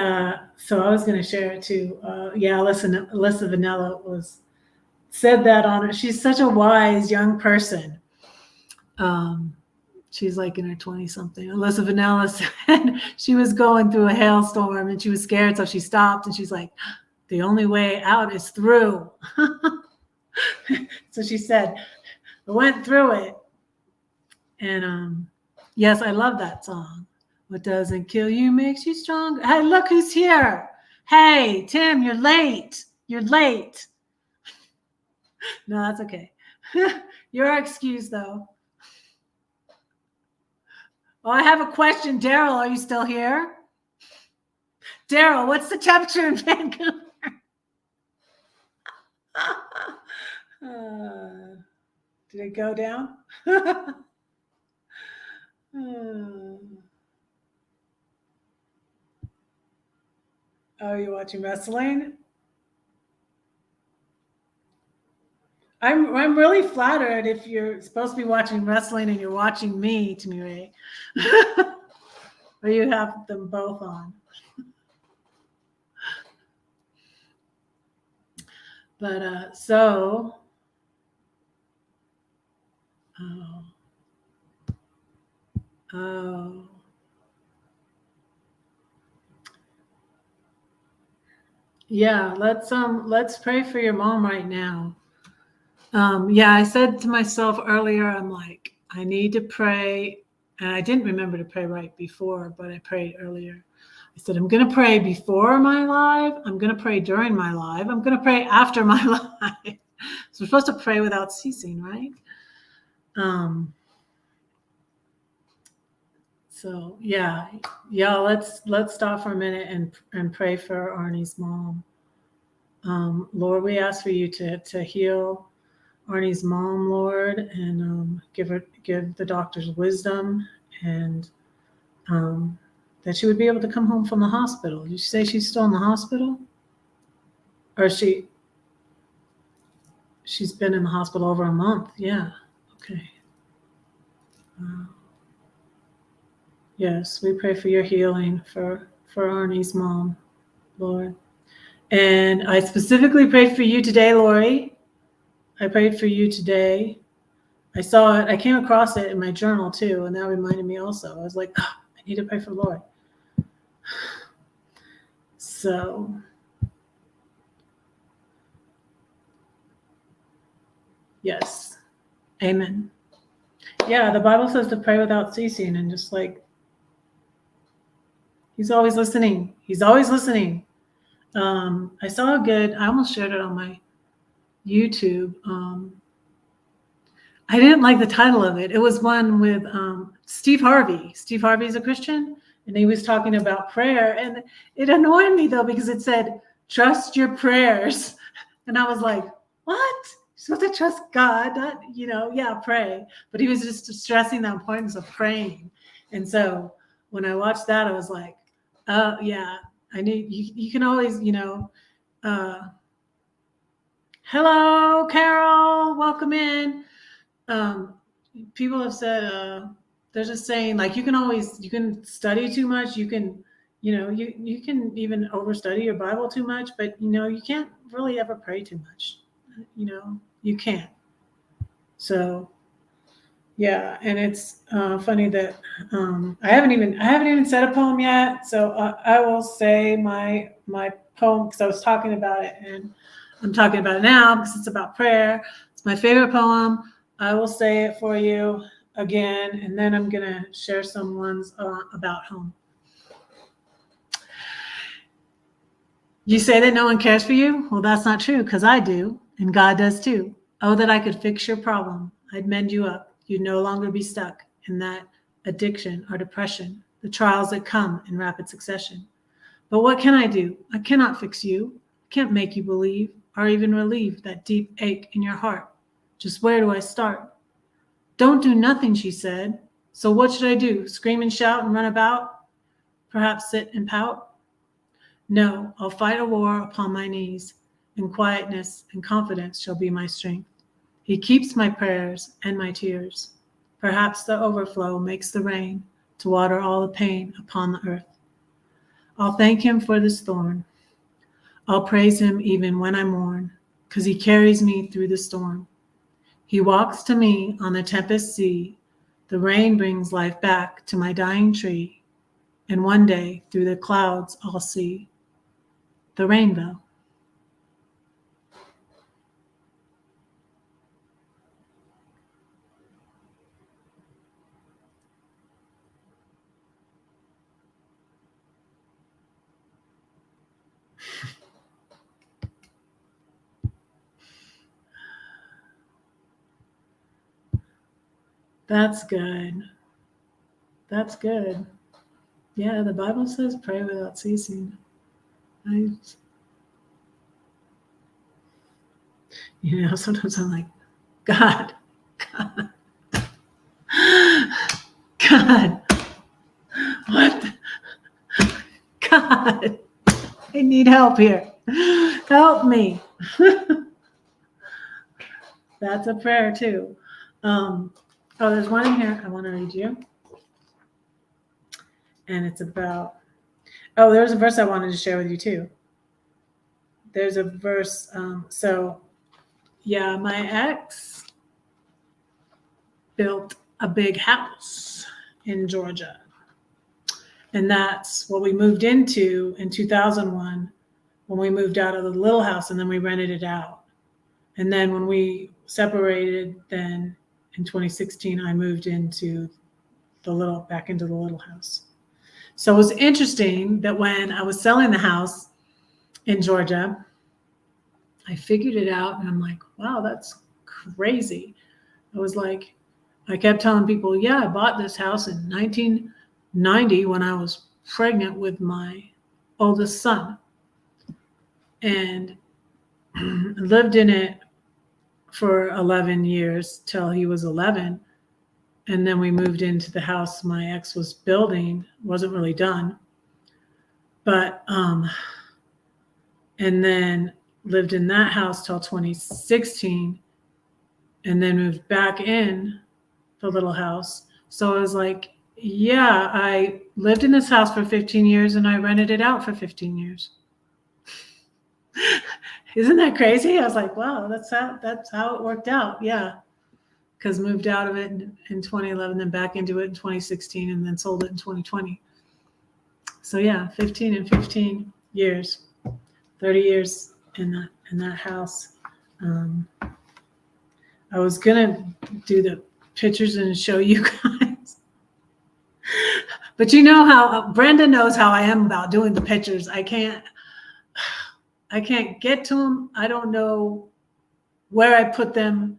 So I was going to share it too. Yeah, Alyssa Vanilla said that on it. She's such a wise young person. She's like in her 20-something. Alyssa Vanilla said she was going through a hailstorm and she was scared, so she stopped and she's like, the only way out is through. So she said, I went through it. And yes, I love that song. What doesn't kill you makes you stronger. Hey, look who's here. Hey, Tim, you're late. You're late. No, that's okay. You're excused, though. Oh, I have a question. Daryl, are you still here? Daryl, what's the temperature in Vancouver? Did it go down? Oh, you're watching wrestling? I'm really flattered if you're supposed to be watching wrestling and you're watching me, Timmy Ray. Or you have them both on. But oh. Yeah, let's pray for your mom right now. Yeah, I said to myself earlier, I'm like, I need to pray. And I didn't remember to pray right before, but I prayed earlier. I said, I'm going to pray before my live. I'm going to pray during my live. I'm going to pray after my live. So we're supposed to pray without ceasing, right? So yeah, let's stop for a minute and pray for Arnie's mom. Lord, we ask for you to heal Arnie's mom, Lord, and give the doctors wisdom, and that she would be able to come home from the hospital. Did you say she's still in the hospital, or she's been in the hospital over a month? Yeah. Okay. Yes, we pray for your healing for Arnie's mom, Lord. And I specifically prayed for you today, Lori. I prayed for you today. I saw it. I came across it in my journal too, and that reminded me also. I was like, oh, I need to pray for Lori. So, yes. Amen. Yeah, the Bible says to pray without ceasing, and just like he's always listening. He's always listening. I saw I almost shared it on my YouTube. I didn't like the title of it. It was one with Steve Harvey. Steve Harvey is a Christian, and he was talking about prayer. And it annoyed me, though, because it said, trust your prayers. And I was like, what? You're supposed to trust God, not, pray. But he was just stressing the importance of praying. And so when I watched that, I was like, yeah, I need, you can always, hello, Carol, welcome in. People have said there's a saying like you can study too much, you can you can even overstudy your Bible too much, but you can't really ever pray too much. You can't. So yeah, and it's funny that I haven't even said a poem yet, so I will say my poem because I was talking about it, and I'm talking about it now because it's about prayer. It's my favorite poem. I will say it for you again, and then I'm going to share some ones about home. You say that no one cares for you? Well, that's not true, because I do, and God does too. Oh, that I could fix your problem. I'd mend you up. You'd no longer be stuck in that addiction or depression, the trials that come in rapid succession. But what can I do? I cannot fix you. I can't make you believe or even relieve that deep ache in your heart. Just where do I start? Don't do nothing, she said. So what should I do? Scream and shout and run about? Perhaps sit and pout? No, I'll fight a war upon my knees, and quietness and confidence shall be my strength. He keeps my prayers and my tears. Perhaps the overflow makes the rain to water all the pain upon the earth. I'll thank him for this thorn. I'll praise him even when I mourn, 'cause he carries me through the storm. He walks to me on the tempest sea. The rain brings life back to my dying tree. And one day through the clouds I'll see the rainbow. That's good. That's good. Yeah, the Bible says pray without ceasing. Sometimes I'm like, God, God, what? God, I need help here. Help me. That's a prayer too. There's one in here I want to read you. And it's about, there's a verse I wanted to share with you too. There's a verse. My ex built a big house in Georgia. And that's what we moved into in 2001 when we moved out of the little house, and then we rented it out. And then when we separated, then in 2016, I moved into back into the little house. So it was interesting that when I was selling the house in Georgia, I figured it out and I'm like, wow, that's crazy. I kept telling people, yeah, I bought this house in 1990 when I was pregnant with my oldest son and lived in it for 11 years till he was 11. And then we moved into the house my ex was building, wasn't really done. But, and then lived in that house till 2016 and then moved back in the little house. So I was like, yeah, I lived in this house for 15 years and I rented it out for 15 years. Isn't that crazy? I was like, wow, that's how it worked out. Yeah. Because moved out of it in 2011, then back into it in 2016, and then sold it in 2020. So yeah, 15 and 15 years, 30 years in that house. I was gonna do the pictures and show you guys, but you know how Brenda knows how I am about doing the pictures. I can't get to them. I don't know where I put them.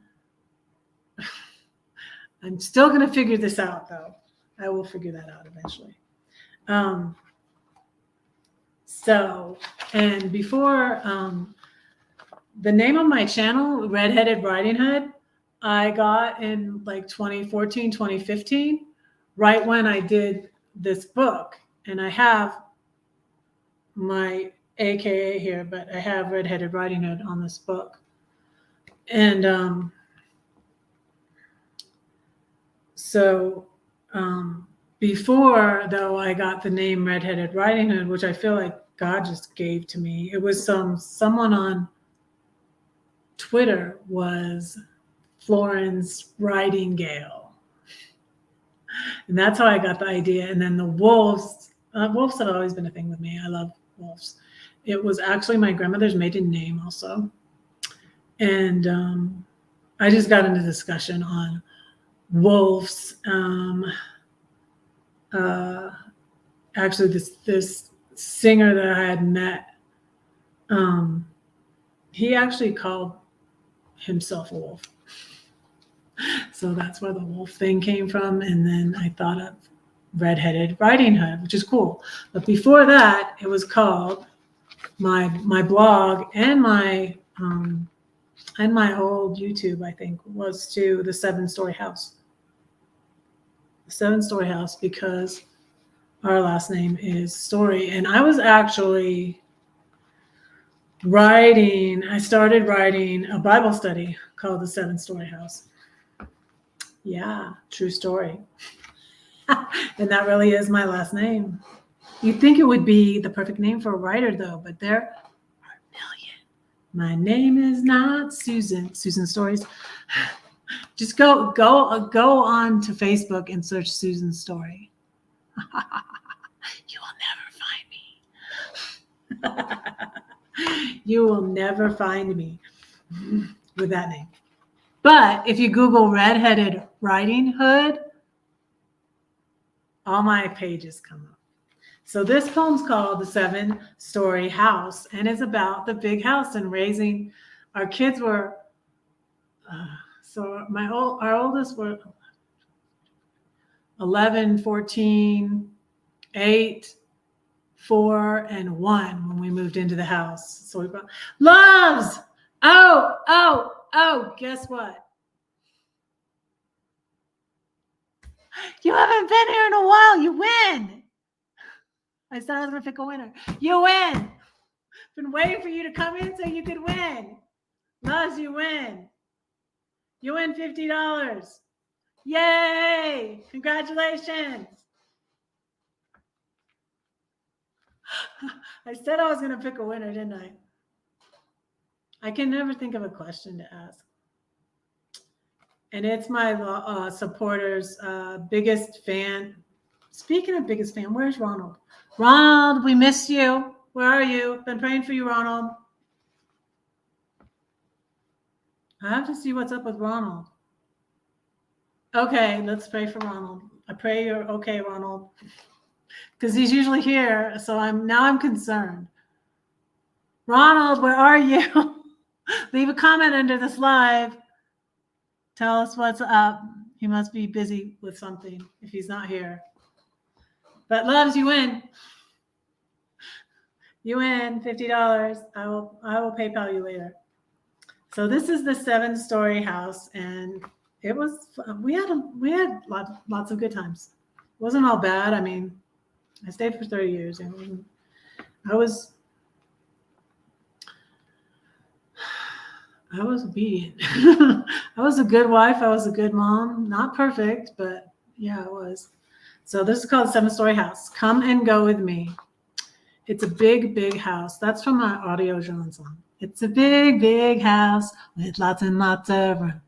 I'm still going to figure this out, though. I will figure that out eventually. And before the name of my channel, Redheaded Riding Hood, I got in like 2014, 2015, right when I did this book. And I have my AKA here, but I have Redheaded Riding Hood on this book. And before, though, I got the name Redheaded Riding Hood, which I feel like God just gave to me. It was someone on Twitter was Florence Ridingale. And that's how I got the idea. And then the wolves have always been a thing with me. I love wolves. It was actually my grandmother's maiden name also. And I just got into discussion on wolves. Actually, this singer that I had met, he actually called himself a wolf. So that's where the wolf thing came from. And then I thought of Redheaded Riding Hood, which is cool. But before that, it was called my blog and my old YouTube, I think, was to the 7-story house. The 7-story house, because our last name is Story. And I was actually I started writing a Bible study called the 7-Story House. Yeah, true story. And that really is my last name. You'd think it would be the perfect name for a writer, though, but there are a million. My name is not Susan. Susan Stories. Just go on to Facebook and search Susan Story. You will never find me. You will never find me with that name. But if you Google Redheaded Riding Hood, all my pages come up. So this poem's called The 7-Story House, and it's about the big house and raising. Our kids were, our oldest were 11, 14, 8, 4, and 1 when we moved into the house. So we brought loves. Oh, guess what? You haven't been here in a while. You win. I said I was going to pick a winner. You win. Been waiting for you to come in so you could win. Loves, you win. You win $50. Yay! Congratulations. I said I was going to pick a winner, didn't I? I can never think of a question to ask. And it's my supporters' biggest fan. Speaking of biggest fan, where's Ronald? Ronald, we miss you. Where are you? Been praying for you, Ronald. I have to see what's up with Ronald. Okay, let's pray for Ronald. I pray you're okay, Ronald, because he's usually here. So I'm concerned. Ronald, where are you? Leave a comment under this live. Tell us what's up. He must be busy with something if he's not here. But loves, you win. You win $50. I will PayPal you later. So this is the 7-story house, and it was we had lots of good times. It wasn't all bad. I mean, I stayed for 30 years, and I was obedient. I was a good wife. I was a good mom. Not perfect, but yeah, I was. So this is called 7-story house. Come and go with me. It's a big, big house. That's from my audio Jean song. It's a big, big house with lots and lots of room.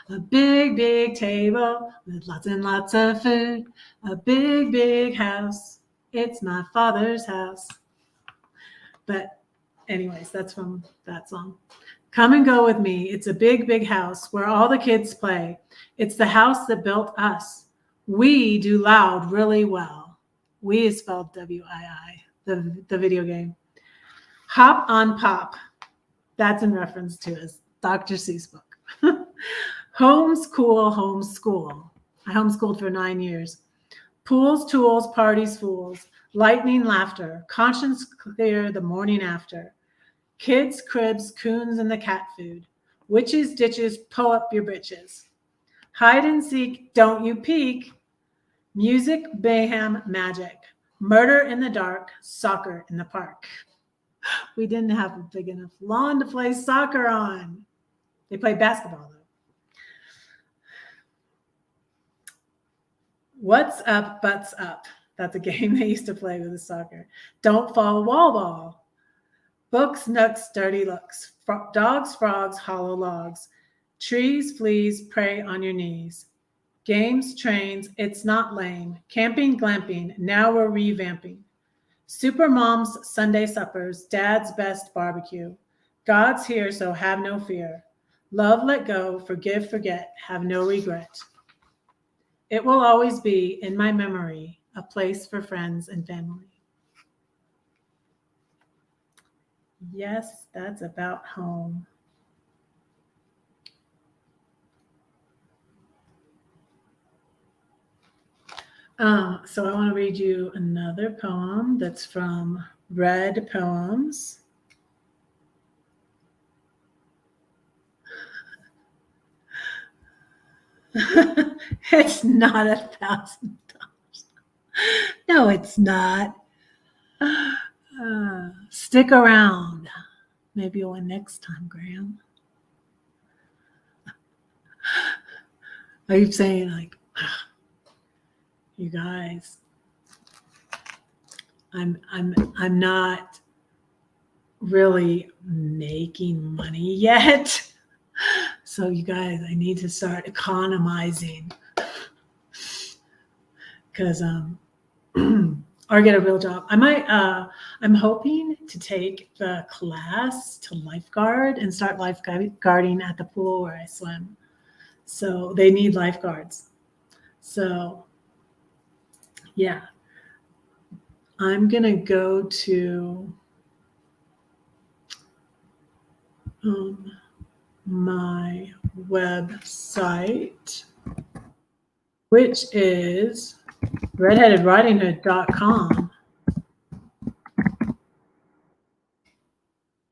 A big, big table with lots and lots of food. A big, big house. It's my father's house. But anyways, that's from that song. Come and go with me. It's a big, big house where all the kids play. It's the house that built us. We do loud really well. We is spelled W-I-I, the video game. Hop on Pop. That's in reference to his Dr. Seuss book. Homeschool. I homeschooled for 9 years. Pools, tools, parties, fools. Lightning, laughter. Conscience clear the morning after. Kids, cribs, coons, and the cat food. Witches, ditches, pull up your britches. Hide and seek, don't you peek. Music, mayhem, magic. Murder in the dark, soccer in the park. We didn't have a big enough lawn to play soccer on. They played basketball, though. What's up, butts up. That's a game they used to play with the soccer. Don't fall, wall ball. Books, nooks, dirty looks. Dogs, frogs, hollow logs. Trees, fleas, pray on your knees. Games, trains, it's not lame. Camping, glamping, now we're revamping. Super moms, Sunday suppers, dad's best barbecue. God's here, so have no fear. Love, let go, forgive, forget, have no regret. It will always be, in my memory, a place for friends and family. Yes, that's about home. So I want to read you another poem that's from Red Poems. It's not $1,000. No, it's not. Stick around. Maybe you'll win next time, Graham. Are you saying like, you guys, I'm not really making money yet. So you guys, I need to start economizing because or get a real job. I might I'm hoping to take the class to lifeguard and start lifeguarding at the pool where I swim. So they need lifeguards. So yeah, I'm gonna go to my website, which is redheadedridinghood.com.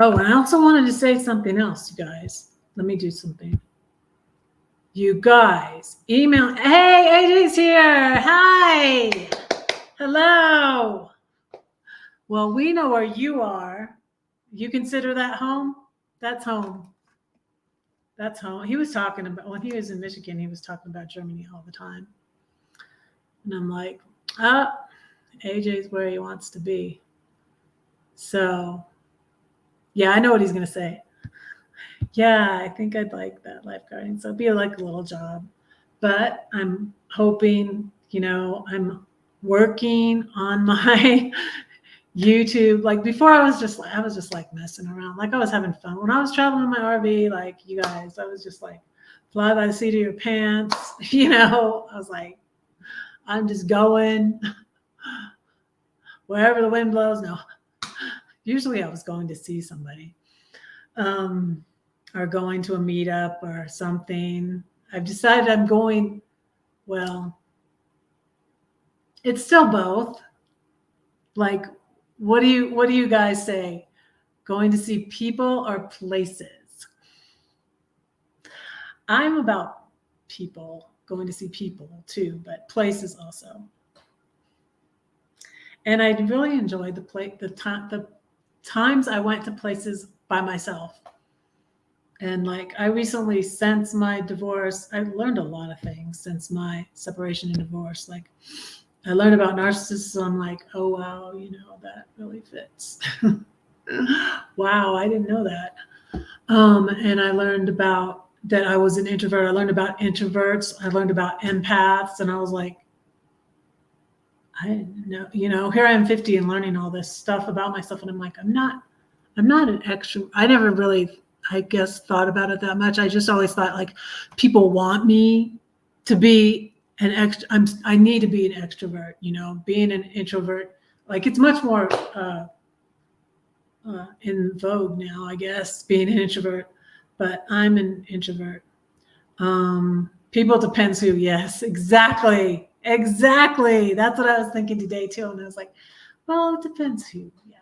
Oh, and I also wanted to say something else, you guys. Let me do something. You guys, email. Hey, AJ's here. Hi. Hello. Well, we know where you are. You consider that home? That's home. That's home. He was talking about, when he was in Michigan, he was talking about Germany all the time. And I'm like, AJ's where he wants to be. So, yeah, I know what he's going to say. Yeah, I think I'd like that lifeguarding. So it'd be like a little job. But I'm hoping, I'm working on my YouTube. Like before I was just like messing around. Like I was having fun. When I was traveling in my RV, like you guys, I was just like fly by the seat of your pants. I was like, I'm just going wherever the wind blows. No, usually I was going to see somebody. Or going to a meetup or something. I've decided I'm going, well, it's still both. Like, what do you guys say? Going to see people or places? I'm about people, going to see people too, but places also. And I really enjoyed the times I went to places by myself. And like I recently, since my divorce, I've learned a lot of things since my separation and divorce. Like I learned about narcissists. I'm like, oh wow, that really fits. Wow, I didn't know that. And I learned about that I was an introvert. I learned about introverts. I learned about empaths, and I was like, I didn't know. Here I am, 50, and learning all this stuff about myself, and I'm like, I'm not an extrovert. I never really, I guess, thought about it that much. I just always thought like people want me to be an I need to be an extrovert, being an introvert. Like it's much more in vogue now, I guess, being an introvert, but I'm an introvert. People depends who. Yes, exactly. That's what I was thinking today too. And I was like, well, it depends who. Yeah,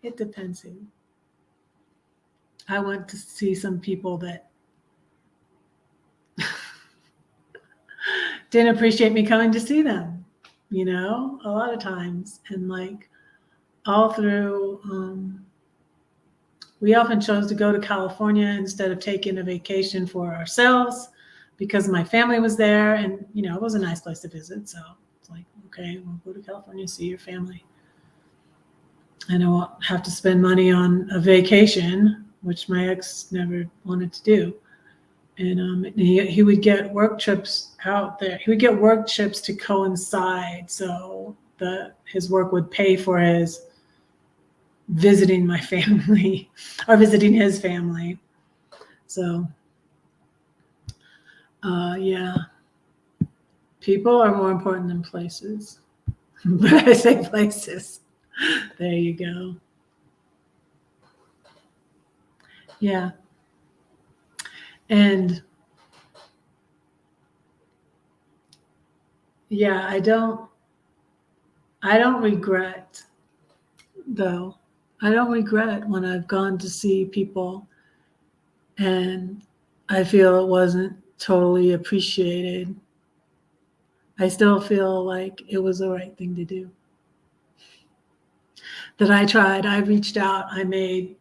it depends who. I went to see some people that didn't appreciate me coming to see them, a lot of times. And like all through, we often chose to go to California instead of taking a vacation for ourselves because my family was there and, it was a nice place to visit. So it's like, okay, we'll go to California, see your family. And I won't have to spend money on a vacation, which my ex never wanted to do. And he would get work trips out there. He would get work trips to coincide. So his work would pay for his visiting my family or visiting his family. So, yeah, people are more important than places. But I say places. There you go. Yeah. And yeah, I don't regret though. I don't regret when I've gone to see people and I feel it wasn't totally appreciated. I still feel like it was the right thing to do. That I tried, I reached out, I made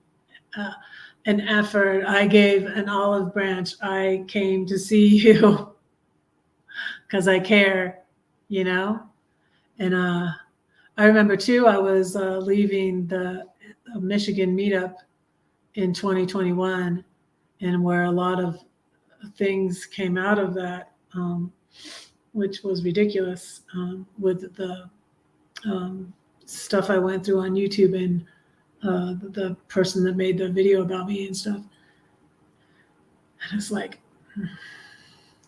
an effort, I gave an olive branch, I came to see you because I care, And I remember too, I was leaving the Michigan meetup in 2021, and where a lot of things came out of that, which was ridiculous with the stuff I went through on YouTube and the person that made the video about me and stuff. And it's like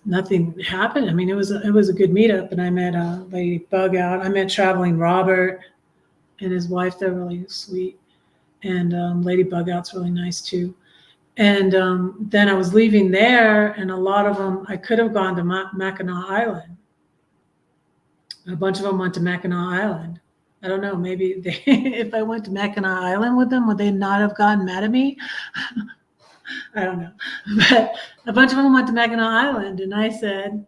nothing happened. I mean, it was a good meetup, and I met Lady Bug Out. I met Traveling Robert and his wife. They're really sweet, and Lady Bug Out's really nice too. And then I was leaving there, and a lot of them I could have gone to Mackinac Island, A bunch of them went to Mackinac Island. I don't know. Maybe if I went to Mackinac Island with them, would they not have gotten mad at me? I don't know. But a bunch of them went to Mackinac Island, and I said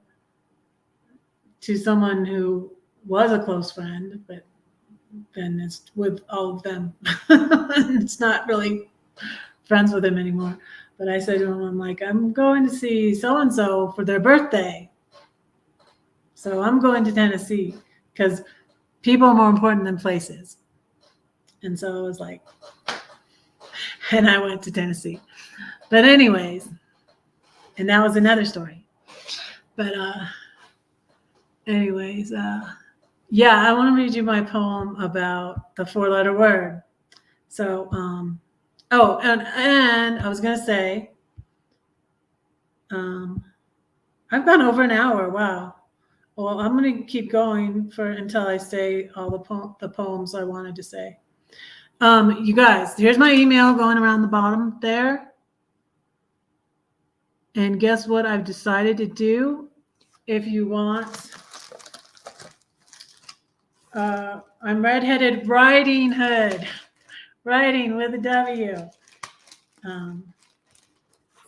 to someone who was a close friend, but then it's with all of them. It's not really friends with him anymore. But I said to him, I'm like, I'm going to see so-and-so for their birthday. So I'm going to Tennessee because people are more important than places. And so I was like, and I went to Tennessee. But anyways, and that was another story. But anyways, yeah, I want to read you my poem about the 4-letter word. So, oh, and I was going to say, I've gone over an hour. Wow. Well, I'm going to keep going until I say all the poems I wanted to say. You guys, here's my email going around the bottom there. And guess what I've decided to do? If you want, I'm Redheaded Riding Hood, writing with a W.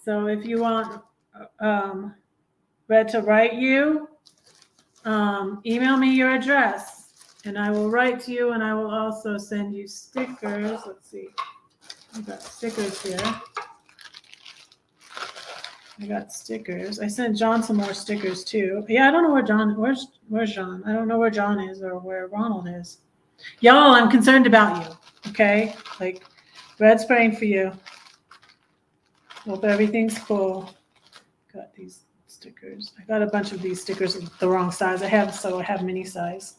So if you want Red to write you, email me your address and I will write to you, and I will also send you stickers. Let's see. I've got stickers here. I got stickers. I sent John some more stickers too. Yeah, I don't know where where's John? I don't know where John is or where Ronald is. Y'all, I'm concerned about you. Okay? Like, Red's praying for you. Hope everything's cool. Got these stickers. I got a bunch of these stickers the wrong size. I have mini size.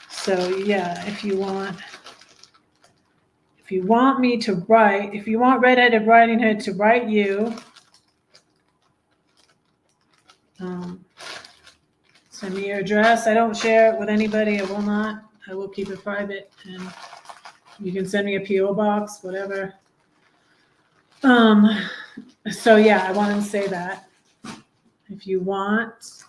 So yeah, if you want me to write, if you want Redheaded Riding Hood to write you, send me your address. I don't share it with anybody. I will not. I will keep it private, and you can send me a PO box, whatever. So yeah, I wanted to say that. If you want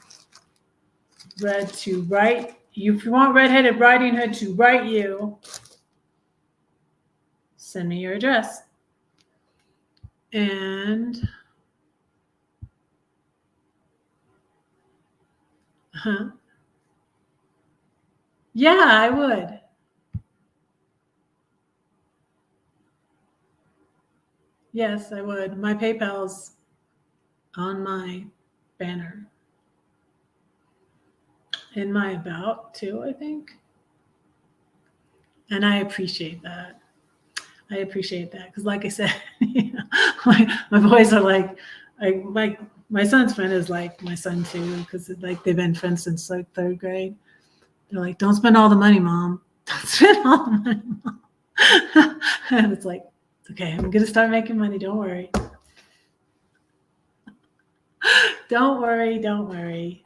if you want Redheaded Riding Hood to write you, send me your address. And yeah, I would. Yes, I would. My PayPal's on my banner. In my about too, I think. And I appreciate that. Because like I said, my boys are like, my son's friend is like my son too, because like they've been friends since like 3rd grade. They're like, don't spend all the money, Mom. Don't spend all the money, Mom. And it's like, okay, I'm gonna start making money. Don't worry. Don't worry.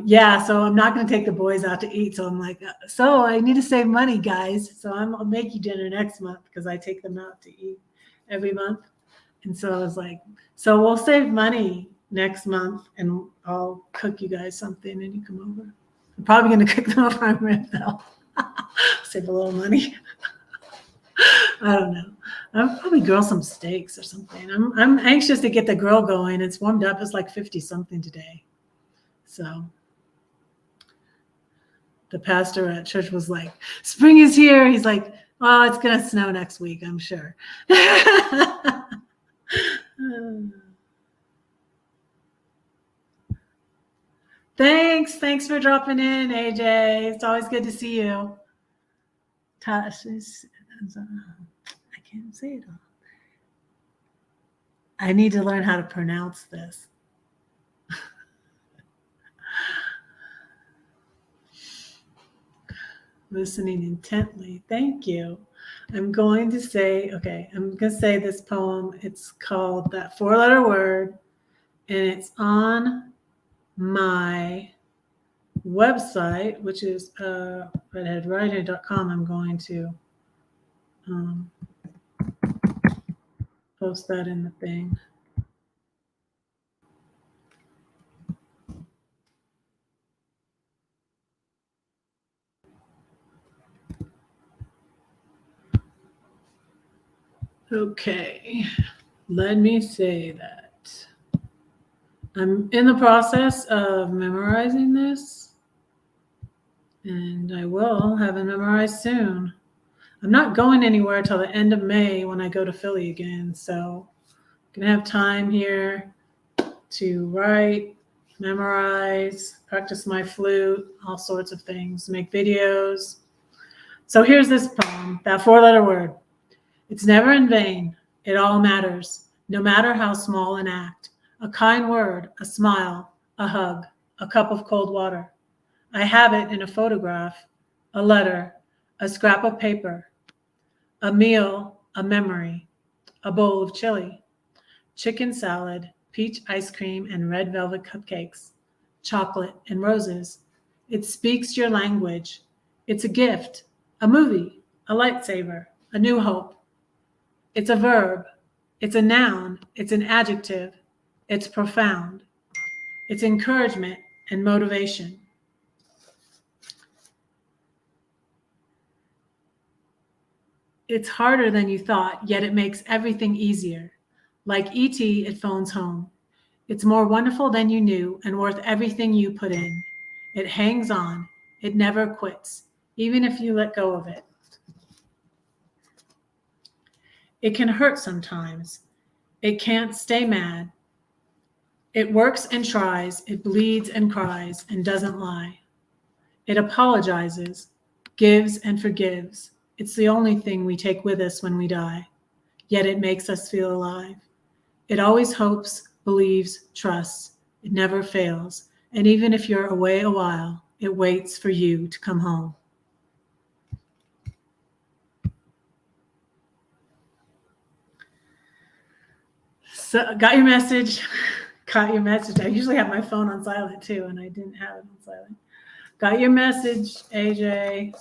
Yeah, so I'm not going to take the boys out to eat. So I'm like, so I need to save money, guys. So I'll make you dinner next month because I take them out to eat every month. And so I was like, so we'll save money next month and I'll cook you guys something and you come over. I'm probably going to cook them over on rib though. Save a little money. I don't know. I'll probably grill some steaks or something. I'm anxious to get the grill going. It's warmed up. It's like 50 something today. So the pastor at church was like, spring is here. He's like, oh, it's going to snow next week, I'm sure. Thanks for dropping in, AJ. It's always good to see you. Tosh is, I can't say it all. I need to learn how to pronounce this. Listening intently. Thank you. I'm going to say this poem. It's called That 4-Letter Word, and it's on my website, which is redheadwriter.com. I'm going to post that in the thing. Okay, let me say that I'm in the process of memorizing this, and I will have it memorized soon. I'm not going anywhere till the end of May when I go to Philly again, so I'm gonna have time here to write, memorize, practice my flute, all sorts of things, make videos. So here's this poem, that 4-letter word. It's never in vain. It all matters, no matter how small an act. A kind word, a smile, a hug, a cup of cold water. I have it in a photograph, a letter, a scrap of paper, a meal, a memory, a bowl of chili, chicken salad, peach ice cream, and red velvet cupcakes, chocolate and roses. It speaks your language. It's a gift, a movie, a lightsaber, a new hope. It's a verb. It's a noun. It's an adjective. It's profound. It's encouragement and motivation. It's harder than you thought, yet it makes everything easier. Like E.T., it phones home. It's more wonderful than you knew and worth everything you put in. It hangs on. It never quits, even if you let go of it. It can hurt sometimes. It can't stay mad. It works and tries. It bleeds and cries and doesn't lie. It apologizes, gives and forgives. It's the only thing we take with us when we die. Yet it makes us feel alive. It always hopes, believes, trusts. It never fails. And even if you're away a while, it waits for you to come home. So, got your message. Got your message. I usually have my phone on silent too, and I didn't have it on silent. Got your message, AJ.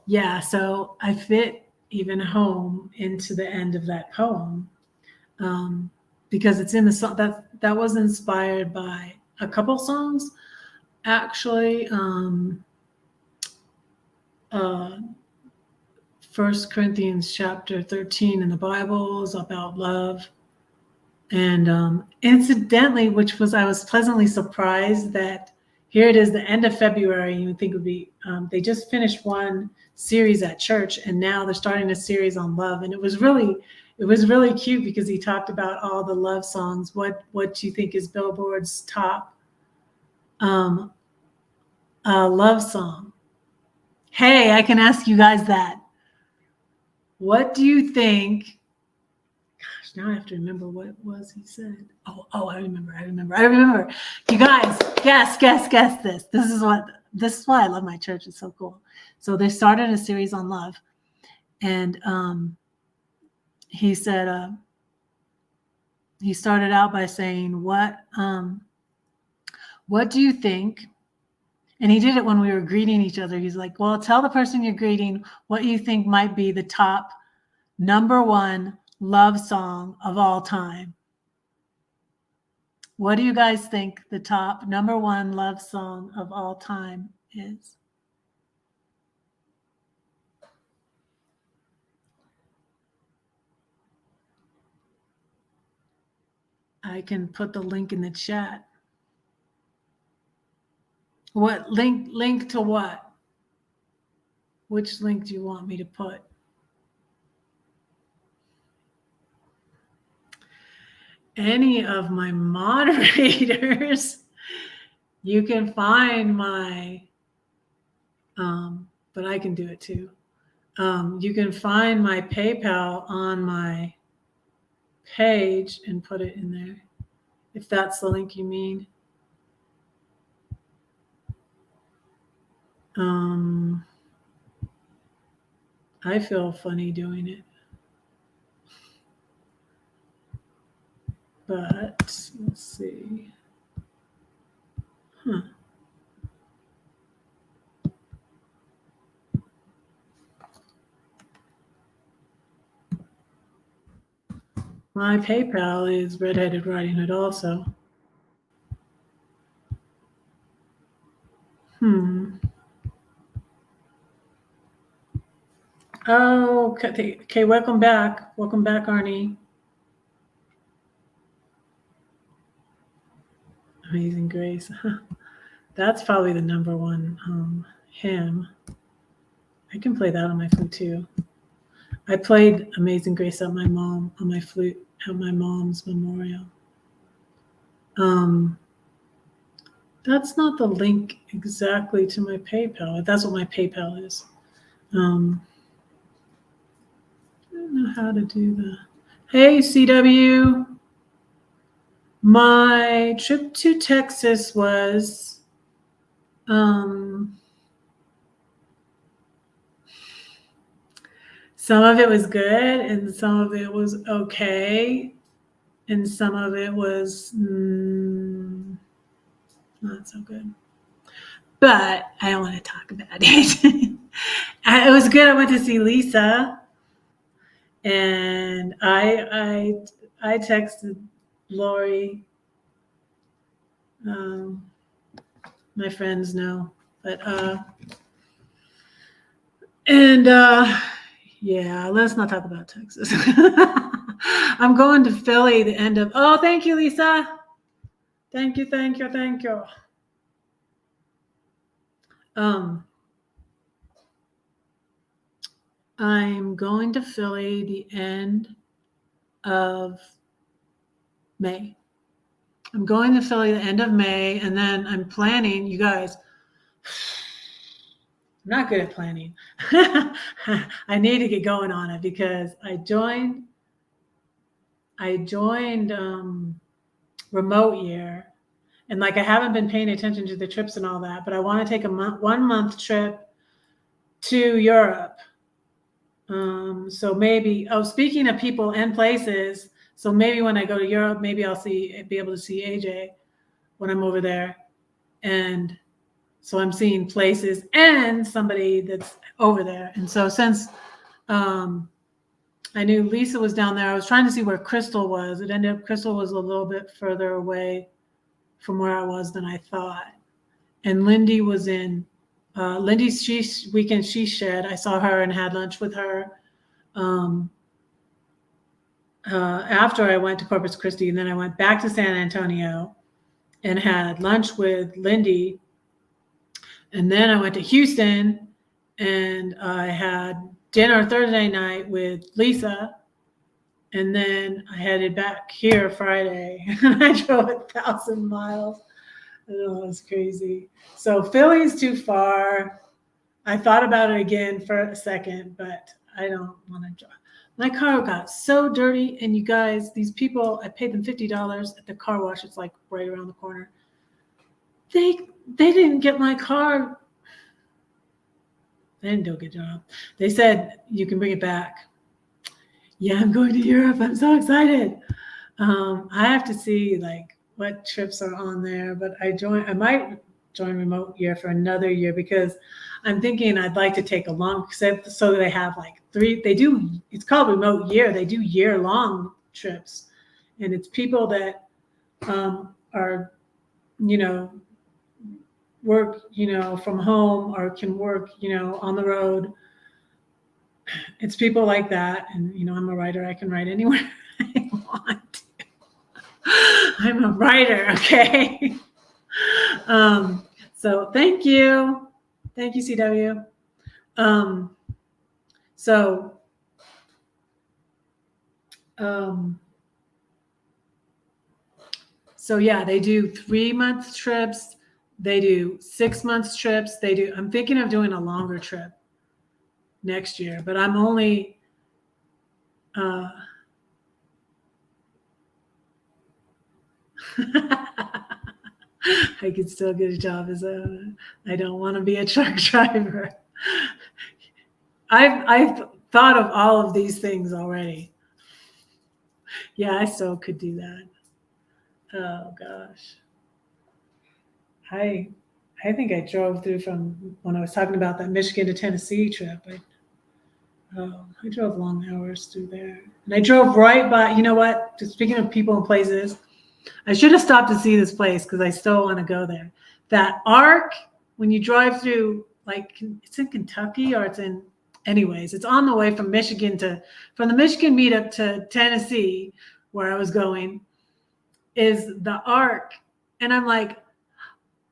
Yeah, so I fit even home into the end of that poem because it's in the song that was inspired by a couple songs, actually. 1 Corinthians chapter 13 in the Bible is about love. And incidentally, I was pleasantly surprised that here it is, the end of February. You would think it would be, they just finished one series at church, and now they're starting a series on love. And it was really cute because he talked about all the love songs. What do you think is Billboard's top love song? Hey, I can ask you guys that. What do you think? Gosh, now I have to remember what it was he said. Oh, I remember. You guys, guess this. This is why I love my church. It's so cool. So they started a series on love, and he said he started out by saying, what do you think? And he did it when we were greeting each other. He's like, well, tell the person you're greeting what you think might be the top #1 love song of all time. What do you guys think the top #1 love song of all time is? I can put the link in the chat. What link to what? Which link do you want me to put? Any of my moderators, you can find my, but I can do it too. You can find my PayPal on my page and put it in there, if that's the link you mean. I feel funny doing it. But let's see. Huh. My PayPal is Redheaded Riding Hood also. Oh, okay. Welcome back. Welcome back, Arnie. Amazing Grace. That's probably the number one hymn. I can play that on my flute too. I played Amazing Grace at my mom on my flute at my mom's memorial. That's not the link exactly to my PayPal. That's what my PayPal is. I don't know how to do that. Hey, CW. My trip to Texas was some of it was good and some of it was okay and some of it was not so good. But I don't want to talk about it. It was good. I went to see Lisa, and I texted Lori. My friends know, but yeah, let's not talk about Texas. I'm going to Philly the end of. Oh, thank you, Lisa. Thank you. I'm going to Philly the end of May. I'm going to Philly the end of May, and then I'm planning, you guys, I'm not good at planning. I need to get going on it because I joined remote year, and like I haven't been paying attention to the trips and all that, but I want to take a 1 month trip to Europe. So maybe, speaking of people and places, so maybe when I go to Europe, maybe I'll be able to see AJ when I'm over there. And so I'm seeing places and somebody that's over there. And so since I knew Lisa was down there, I was trying to see where Crystal was. It ended up Crystal was a little bit further away from where I was than I thought. And Lindy was in Lindy's weekend she shed. I saw her and had lunch with her after I went to Corpus Christi, and then I went back to San Antonio and had lunch with Lindy. And then I went to Houston and I had dinner Thursday night with Lisa. And then I headed back here Friday. I drove 1,000 miles. I know, it was crazy. So Philly's too far. I thought about it again for a second, but I don't want to drive. My car got so dirty, and you guys, these people, I paid them $50 at the car wash. It's like right around the corner. They didn't get my car. They didn't do a good job. They said you can bring it back. Yeah, I'm going to Europe. I'm so excited. I have to see like what trips are on there, but I might join remote year for another year because I'm thinking I'd like to take a long, so they have like it's called remote year. They do year-long trips, and it's people that are, work, from home or can work, on the road. It's people like that. And, I'm a writer. I can write anywhere I want to. I'm a writer. Okay. So thank you. Thank you, CW. So yeah, they do 3 month trips. They do 6 months trips. I'm thinking of doing a longer trip next year, but I'm only, I could still get a job I don't want to be a truck driver. I've thought of all of these things already. Yeah, I still could do that. Oh gosh. I think I drove through from when I was talking about that Michigan to Tennessee trip. I drove long hours through there. And I drove right by, you know what? Just speaking of people and places, I should have stopped to see this place because I still want to go there. That arc, when you drive through, like it's in Kentucky or it's in, anyways, it's on the way from from the Michigan meetup to Tennessee, where I was going, is the arc. And I'm like,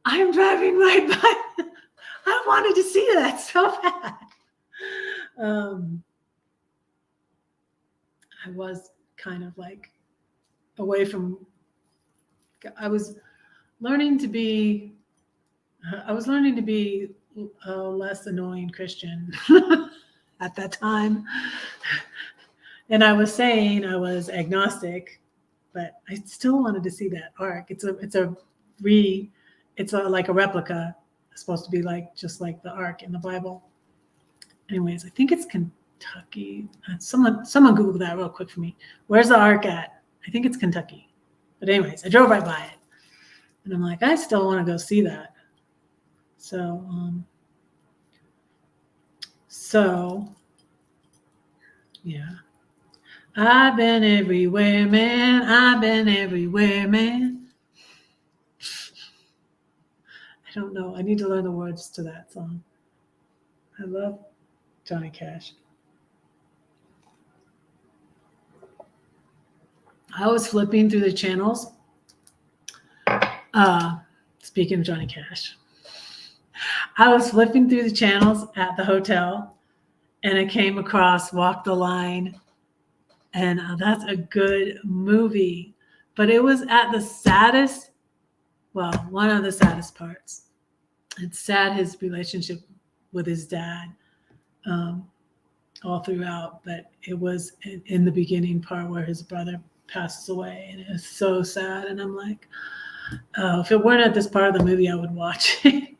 I'm driving right by. I wanted to see that so bad. I was kind of like away from, I was learning to be, a less annoying Christian at that time. And I was saying I was agnostic, but I still wanted to see that arc. It's like a replica. It's supposed to be like just like the ark in the Bible. Anyways, I think it's Kentucky. Someone Google that real quick for me. Where's the ark at? I think it's Kentucky. But anyways, I drove right by it, and I'm like, I still want to go see that. So yeah. I've been everywhere, man. I've been everywhere, man. I don't know. I need to learn the words to that song. I love Johnny Cash. I was flipping through the channels. Speaking of Johnny Cash, I was flipping through the channels at the hotel, and I came across Walk the Line, and that's a good movie. But it was at the saddest, well, one of the saddest parts. It's sad his relationship with his dad all throughout, but it was in the beginning part where his brother passes away, and it was so sad. And I'm like, oh, if it weren't at this part of the movie, I would watch it.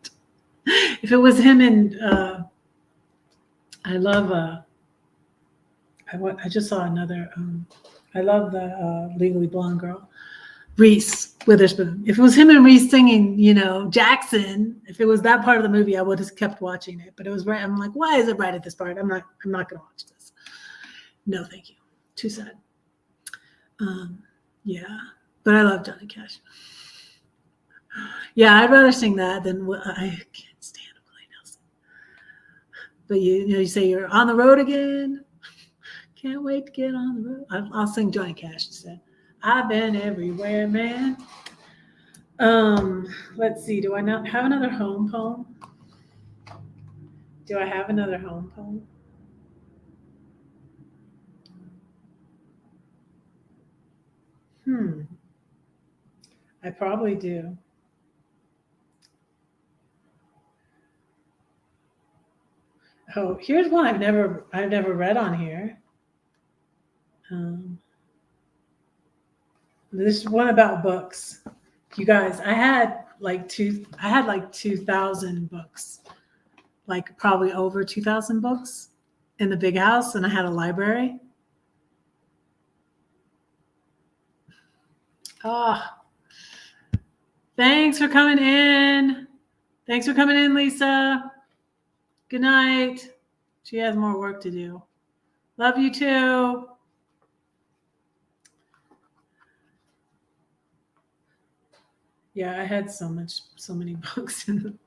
If it was him and I love I just saw another I love the Legally Blonde girl, Reese Witherspoon. If it was him and Reese singing, Jackson, if it was that part of the movie, I would have kept watching it. But it was right. I'm like, why is it right at this part? I'm not gonna watch this. No, thank you. Too sad. Yeah, but I love Johnny Cash. Yeah, I'd rather sing that than I can't stand Willie Nelson. But you say you're on the road again. Can't wait to get on the road. I'll sing Johnny Cash instead. I've been everywhere, man. Let's see. Do I not have another home poem? Do I have another home poem? I probably do. Oh, here's one I've never read on here. This is one about books. You guys, I had like 2,000 books, like probably over 2,000 books in the big house, and I had a library. Oh, thanks for coming in. Thanks for coming in, Lisa. Good night. She has more work to do. Love you too. Yeah, I had so many books in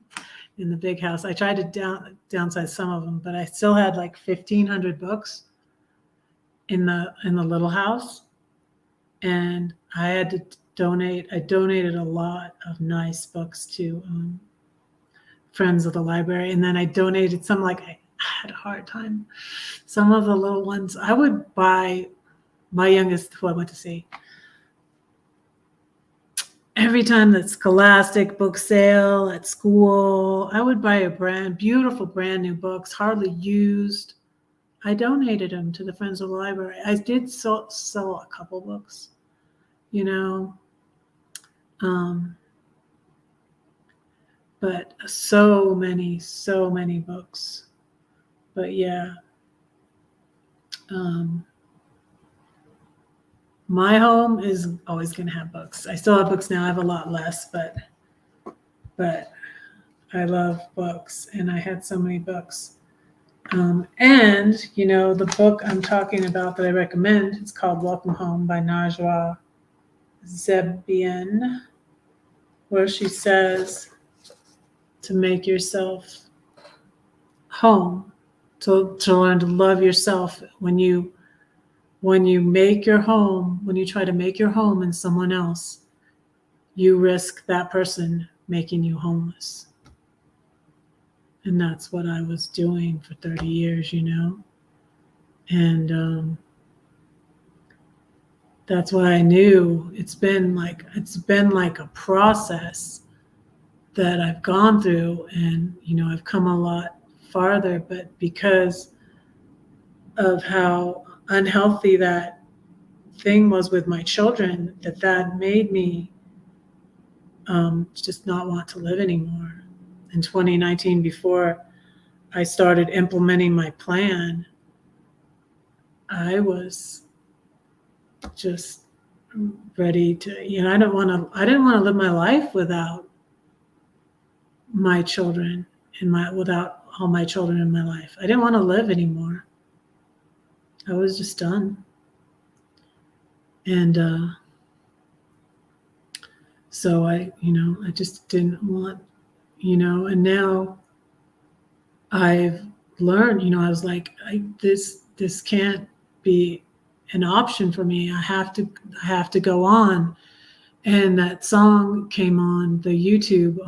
the big house. I tried to downsize some of them, but I still had like 1,500 books in the little house, and I had to donate. I donated a lot of nice books to friends of the library, and then I donated some. Like I had a hard time. Some of the little ones I would buy. My youngest, who I went to see, every time that Scholastic book sale at school, I would buy a beautiful brand new books, hardly used. I donated them to the Friends of the Library. I did sell a couple books, but so many books. But yeah. my home is always going to have books. I still have books now. I have a lot less, but I love books, and I had so many books. And the book I'm talking about that I recommend, it's called Welcome Home by Najwa Zebian, where she says to make yourself home, to learn to love yourself. When you make your home, when you try to make your home in someone else, you risk that person making you homeless. And that's what I was doing for 30 years, and that's why I knew it's been like a process that I've gone through, and I've come a lot farther, but because of how unhealthy that thing was with my children, that made me just not want to live anymore. In 2019, before I started implementing my plan, I was just ready to, I didn't want to live my life without my children without all my children in my life. I didn't want to live anymore. I was just done. And so I just didn't want, and now I've learned, I was like, this can't be an option for me. I have to go on. And that song came on the YouTube.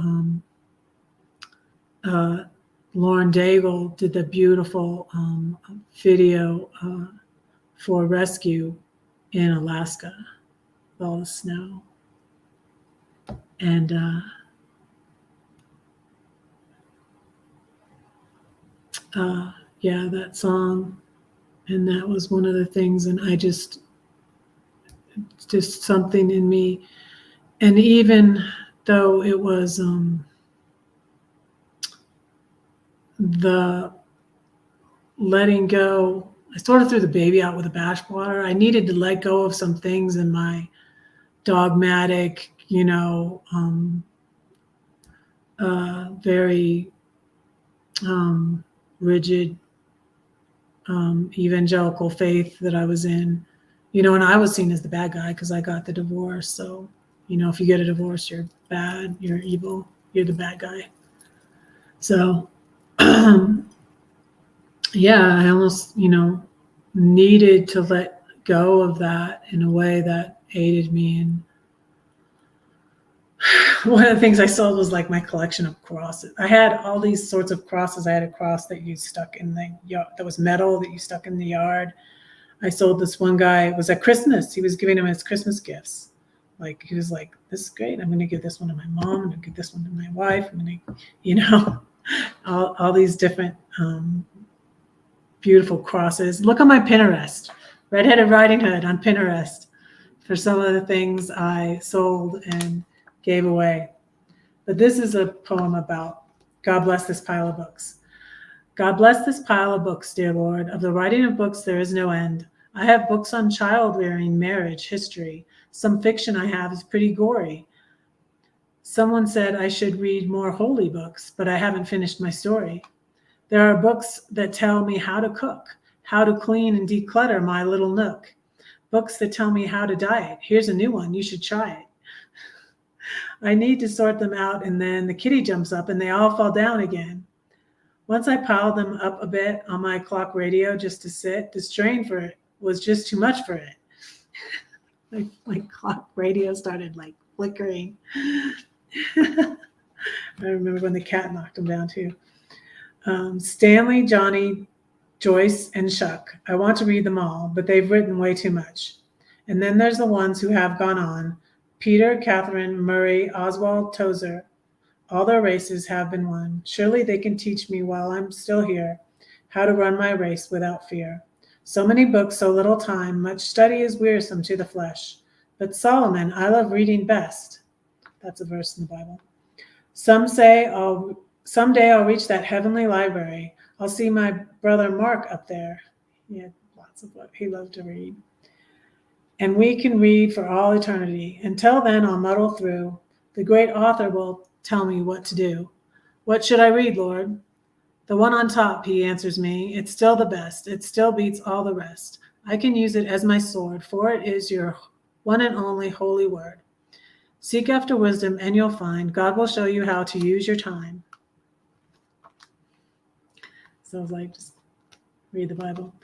Lauren Daigle did the beautiful video for rescue in Alaska with all the snow. And that song, and that was one of the things, and I just something in me, and even though it was the letting go, I sort of threw the baby out with the bathwater. I needed to let go of some things in my dogmatic, very rigid evangelical faith that I was in, and I was seen as the bad guy because I got the divorce. So, if you get a divorce, you're bad, you're evil, you're the bad guy. So, I almost, needed to let go of that in a way that aided me. And one of the things I sold was like my collection of crosses. I had all these sorts of crosses. I had a cross that you stuck in the yard, that was metal, that you stuck in the yard. I sold this one guy. It was at Christmas. He was giving him his Christmas gifts. Like, he was like, this is great. I'm going to give this one to my mom. I'm going to give this one to my wife. I'm going to, all these different beautiful crosses. Look on my Pinterest, Redheaded Riding Hood on Pinterest, for some of the things I sold and gave away. But this is a poem about God bless this pile of books. God bless this pile of books, dear Lord. Of the writing of books there is no end. I have books on child rearing, marriage, history. Some fiction I have is pretty gory. Someone said I should read more holy books, but I haven't finished my story. There are books that tell me how to cook, how to clean and declutter my little nook. Books that tell me how to diet. Here's a new one, you should try it. I need to sort them out, and then the kitty jumps up and they all fall down again. Once I piled them up a bit on my clock radio just to sit, the strain for it was just too much for it. my clock radio started like flickering. I remember when the cat knocked them down too. Stanley, Johnny, Joyce, and Shuck. I want to read them all, but they've written way too much. And then there's the ones who have gone on. Peter, Catherine, Murray, Oswald, Tozer. All their races have been won. Surely they can teach me while I'm still here how to run my race without fear. So many books, so little time. Much study is wearisome to the flesh. But Solomon, I love reading best. That's a verse in the Bible. Someday I'll reach that heavenly library. I'll see my brother Mark up there. He had lots of books. He loved to read. and we can read for all eternity. Until then, I'll muddle through. The great author will tell me what to do. What should I read, Lord? The one on top, he answers me. It's still the best. It still beats all the rest. I can use it as my sword, for it is your one and only holy word. Seek after wisdom and you'll find. God will show you how to use your time. So I was like, just read the Bible.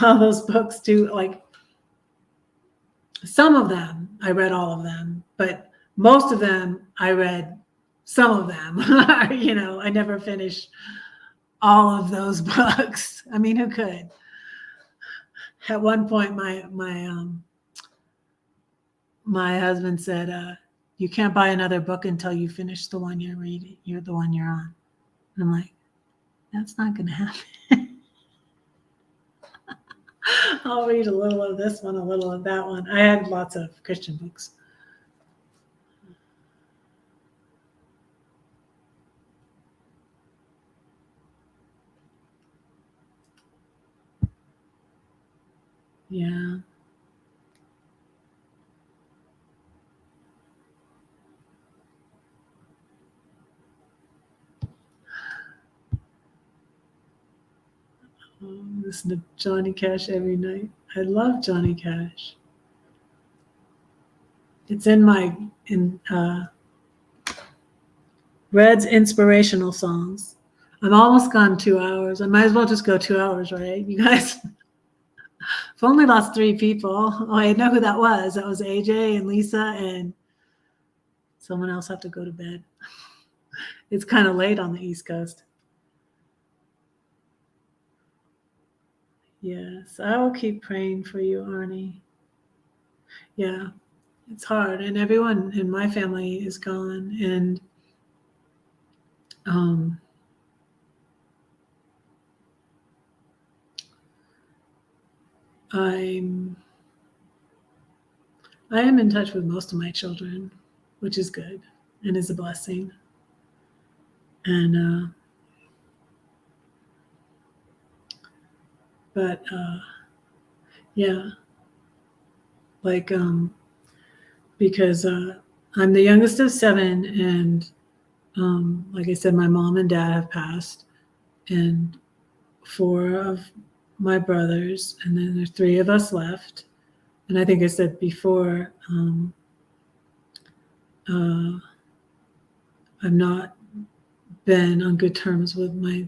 All those books too, like some of them, I read all of them, but most of them, I read some of them. I never finished all of those books. I mean, who could? At one point, my husband said, you can't buy another book until you finish the one you're reading. You're the one you're on. And I'm like, that's not going to happen. I'll read a little of this one, a little of that one. I had lots of Christian books. Yeah. Listen to Johnny Cash every night. I love Johnny Cash. It's in Red's inspirational songs. I'm almost gone 2 hours. I might as well just go 2 hours, right? You guys, I've only lost 3 people. Oh, I know who that was. That was AJ and Lisa and someone else have to go to bed. It's kind of late on the East Coast. Yes, I will keep praying for you, Arnie. Yeah, it's hard. And everyone in my family is gone. And I am in touch with most of my children, which is good and is a blessing. And yeah, like because I'm the youngest of 7, and like I said, my mom and dad have passed, and 4 of my brothers, and then there's 3 of us left. And I think I said before, I've not been on good terms with my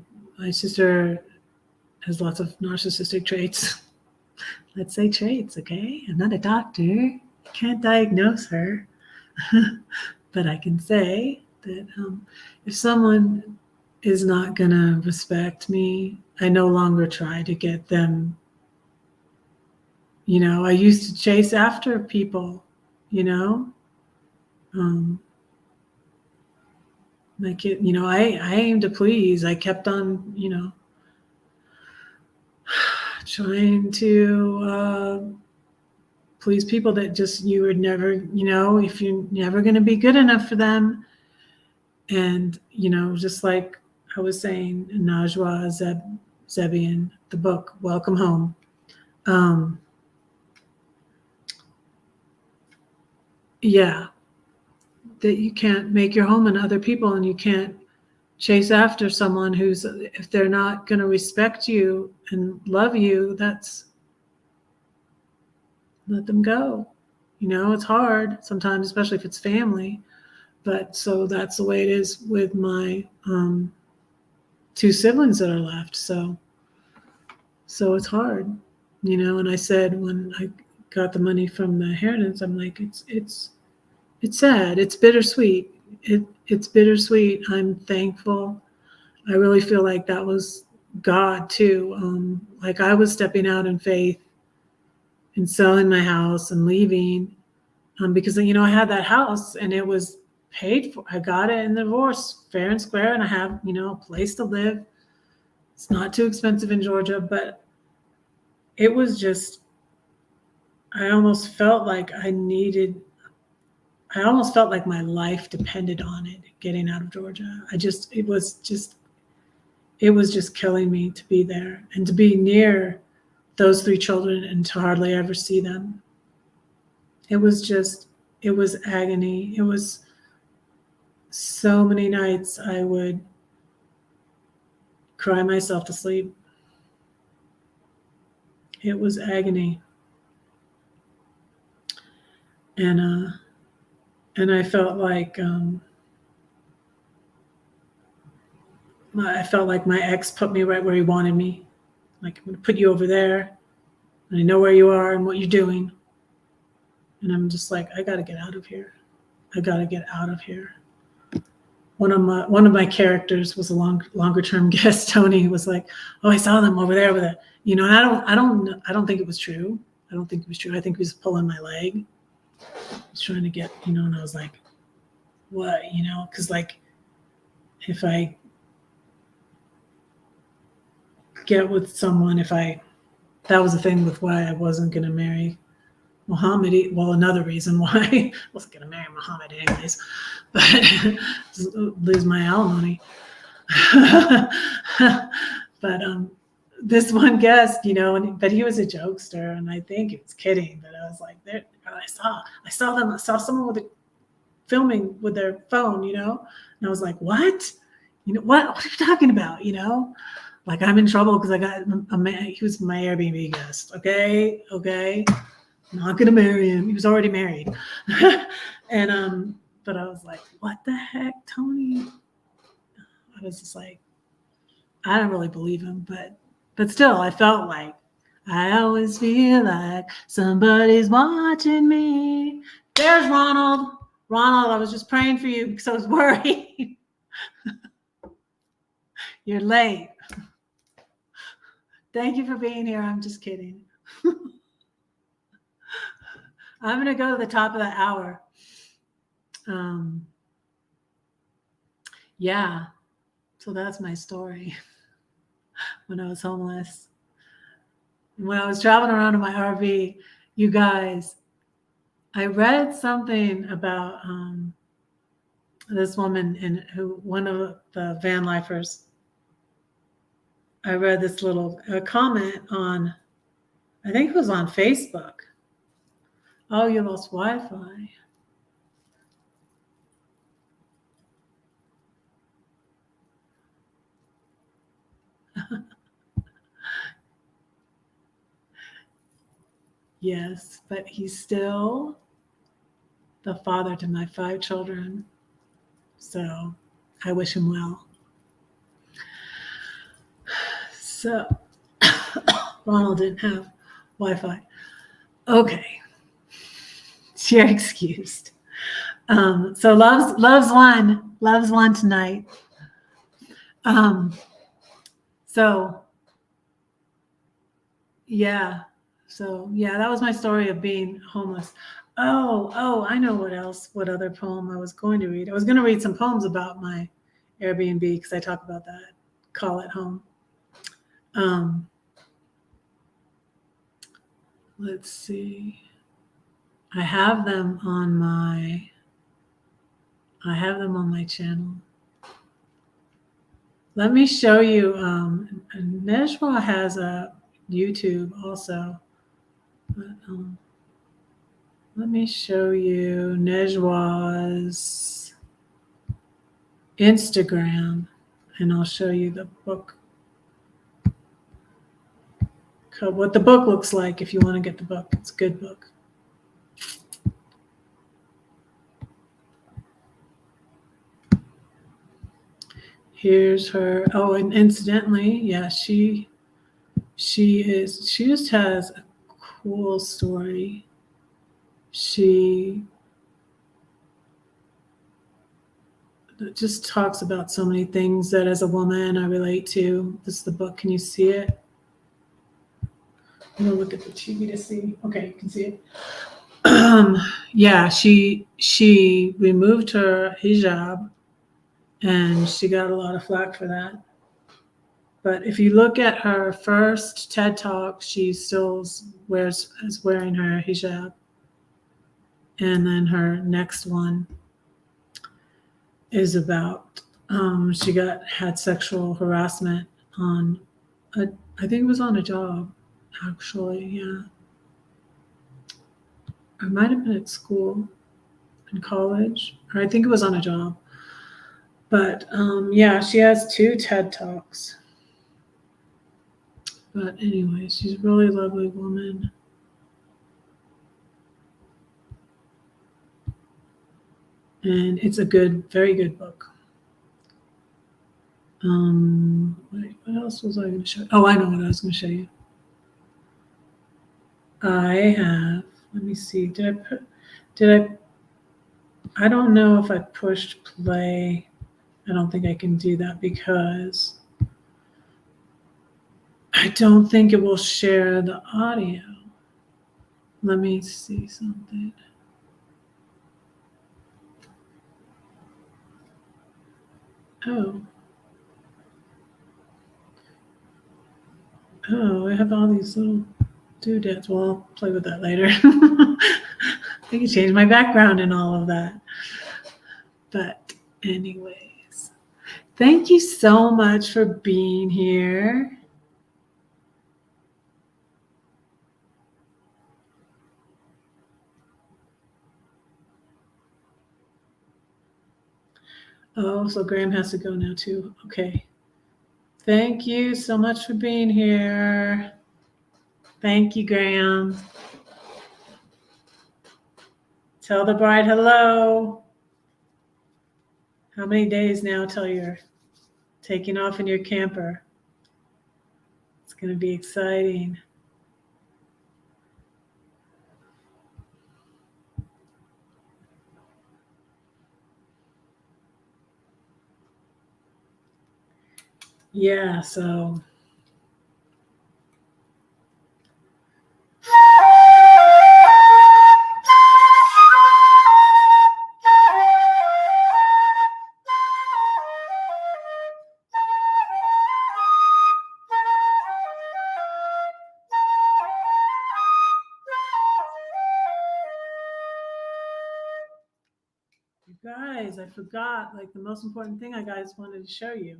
sister. Has lots of narcissistic traits. Let's say traits, okay? I'm not a doctor. Can't diagnose her. But I can say that if someone is not going to respect me, I no longer try to get them. I used to chase after people, my kid, I aimed to please. I kept on, trying to please people that just you would never, if you're never going to be good enough for them. And, just like I was saying, Najwa Zebian, the book, Welcome Home. Yeah, that you can't make your home in other people, and you can't chase after someone if they're not going to respect you and love you, let them go. It's hard sometimes, especially if it's family. But so that's the way it is with my 2 siblings that are left. So it's hard, and I said when I got the money from the inheritance, I'm like, it's sad. It's bittersweet. It's bittersweet. I'm thankful. I really feel like that was God too. Like I was stepping out in faith and selling my house and leaving because, I had that house and it was paid for. I got it in the divorce fair and square, and I have, a place to live. It's not too expensive in Georgia, but it was just, I almost felt like my life depended on it, getting out of Georgia. It was just killing me to be there and to be near those 3 children and to hardly ever see them. it was agony. It was so many nights I would cry myself to sleep. It was agony. And I felt like my ex put me right where he wanted me. Like, I'm going to put you over there, and I know where you are and what you're doing. And I'm just like, I got to get out of here. I got to get out of here. One of my characters was a longer term guest. Tony was like, "Oh, I saw them over there with it." You know, and I don't think it was true. I don't think it was true. I think he was pulling my leg. He was trying to get, you know, and I was like, "What?" You know, because like, if I get with someone, that was the thing with why I wasn't going to marry Muhammad. Well, another reason why I wasn't going to marry Muhammad anyways, but lose my alimony. But this one guest, you know, but he was a jokester, and I think he was kidding. But I was like, I saw someone with filming with their phone, you know, and I was like, what? You know, what are you talking about? You know, like, I'm in trouble because I got a man. He was my Airbnb guest. Okay. I'm not gonna marry him. He was already married. And but I was like, what the heck, Tony? I was just like, I don't really believe him, but still, I felt like I always feel like somebody's watching me. There's Ronald. Ronald, I was just praying for you because I was worried. You're late. Thank you for being here. I'm just kidding. I'm going to go to the top of the hour. Yeah. So that's my story. When I was homeless. When I was traveling around in my RV, you guys, I read something about this woman one of the van lifers. I read this little comment on, I think it was on Facebook. Oh, you lost Wi-Fi. Yes, but he's still the father to my 5 children. So I wish him well. So Ronald didn't have Wi-Fi. Okay. You're excused. So loves one tonight. So yeah. So yeah, that was my story of being homeless. Oh, I know what other poem I was going to read. I was going to read some poems about my Airbnb because I talk about that. Call it home. Let's see. I have them on my channel. Let me show you. Nejwa has a YouTube also. But, let me show you Nejwa's Instagram, and I'll show you the book. What the book looks like if you want to get the book. It's a good book. Here's her. Oh, and incidentally, yeah, she just has a cool story. She just talks about so many things that as a woman I relate to. This is the book. Can you see it? I'm gonna look at the TV to see. Okay, you can see it. Yeah, she removed her hijab, and she got a lot of flack for that. But if you look at her first TED Talk, she still is wearing her hijab. And then her next one is about she had sexual harassment on I think it was on a job, actually, yeah. Or it might have been at school, in college, or I think it was on a job. But yeah, she has 2 TED Talks. But anyway, she's a really lovely woman. And it's a good, very good book. Wait, what else was I going to show you? Oh, I know what I was going to show you. I have, let me see, I don't know if I pushed play. I don't think I can do that because I don't think it will share the audio. Let me see something. Oh. Oh, I have all these little doodads. Well, I'll play with that later. I can change my background and all of that. But anyways, thank you so much for being here. Oh, so Graham has to go now too. Okay. Thank you so much for being here. Thank you, Graham. Tell the bride hello. How many days now till you're taking off in your camper? It's going to be exciting. Yeah, so you guys, I forgot, like the most important thing I guys wanted to show you.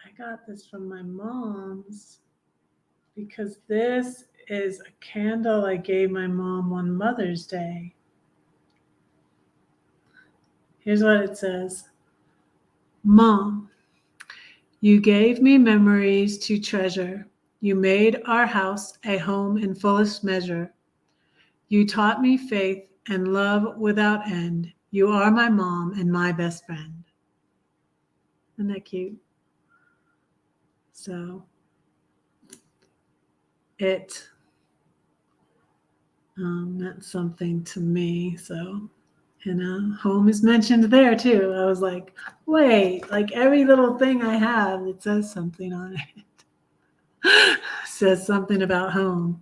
I got this from my mom's because this is a candle I gave my mom on Mother's Day. Here's what it says. Mom, you gave me memories to treasure. You made our house a home in fullest measure. You taught me faith and love without end. You are my mom and my best friend. Isn't that cute? So it meant something to me. So, and home is mentioned there too. I was like, wait, like every little thing I have, it says something on it. Says something about home.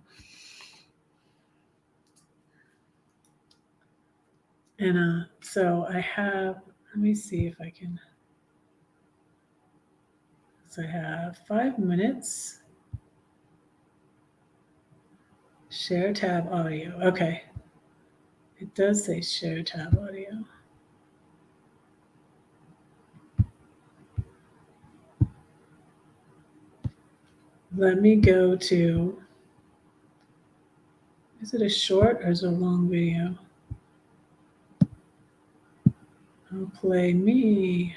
And so I have, let me see if I can. So I have 5 minutes. Share tab audio. Okay. It does say share tab audio. Let me go to, is it a short or is it a long video? I'll play me.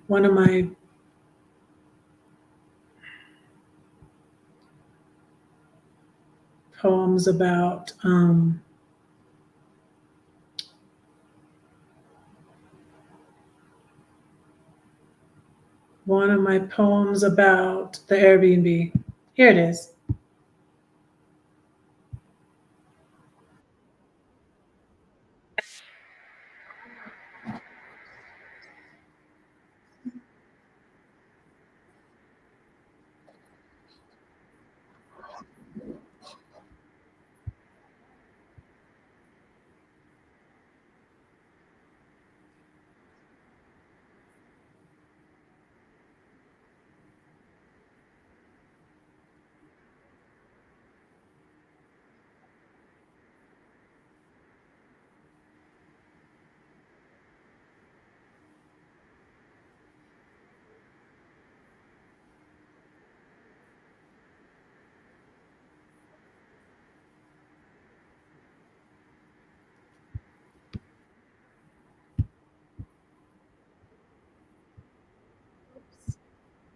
One of my poems about the Airbnb. Here it is.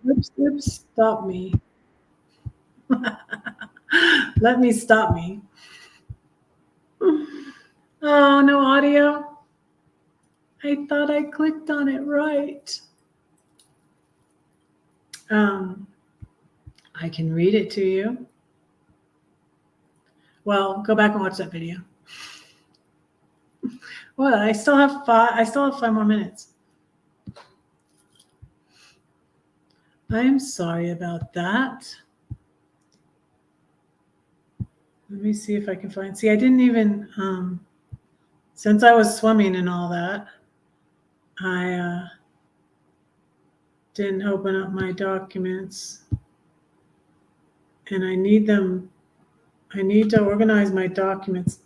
Oops, stop me. Let me stop me. Oh, no audio. I thought I clicked on it right. I can read it to you. Well, go back and watch that video. Well, I still have 5 more minutes. I'm sorry about that. Let me see if I can find. See, I didn't even since I was swimming and all that, I didn't open up my documents, and I need them. I need to organize my documents.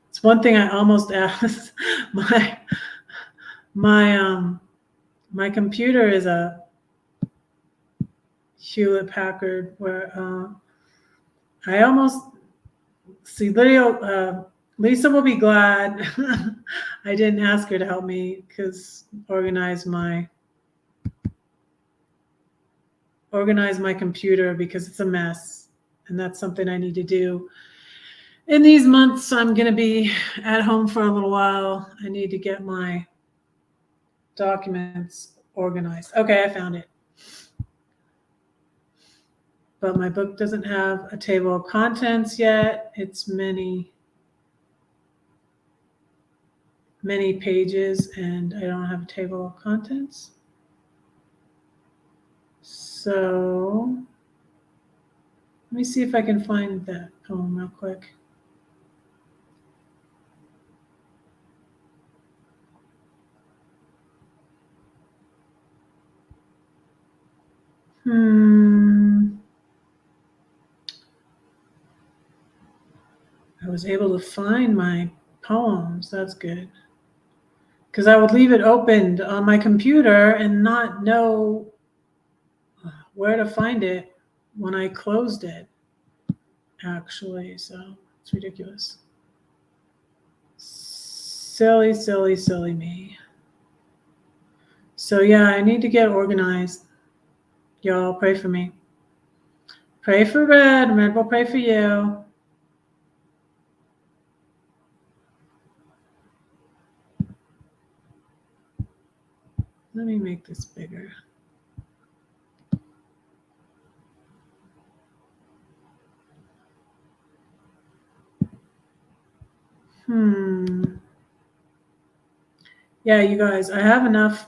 It's one thing I almost asked. My computer is a Hewlett Packard where I almost see Lisa will be glad I didn't ask her to help me organize my computer because it's a mess, and that's something I need to do. In these months, I'm going to be at home for a little while. I need to get my documents organized. Okay, I found it. But my book doesn't have a table of contents yet. It's many pages, and I don't have a table of contents. So let me see if I can find that poem real quick. I was able to find my poems. That's good. Because I would leave it opened on my computer and not know where to find it when I closed it, actually. So it's ridiculous. Silly, silly, silly me. So yeah, I need to get organized. Y'all pray for me. Pray for Red. Red will pray for you. Let me make this bigger. Yeah, you guys, I have enough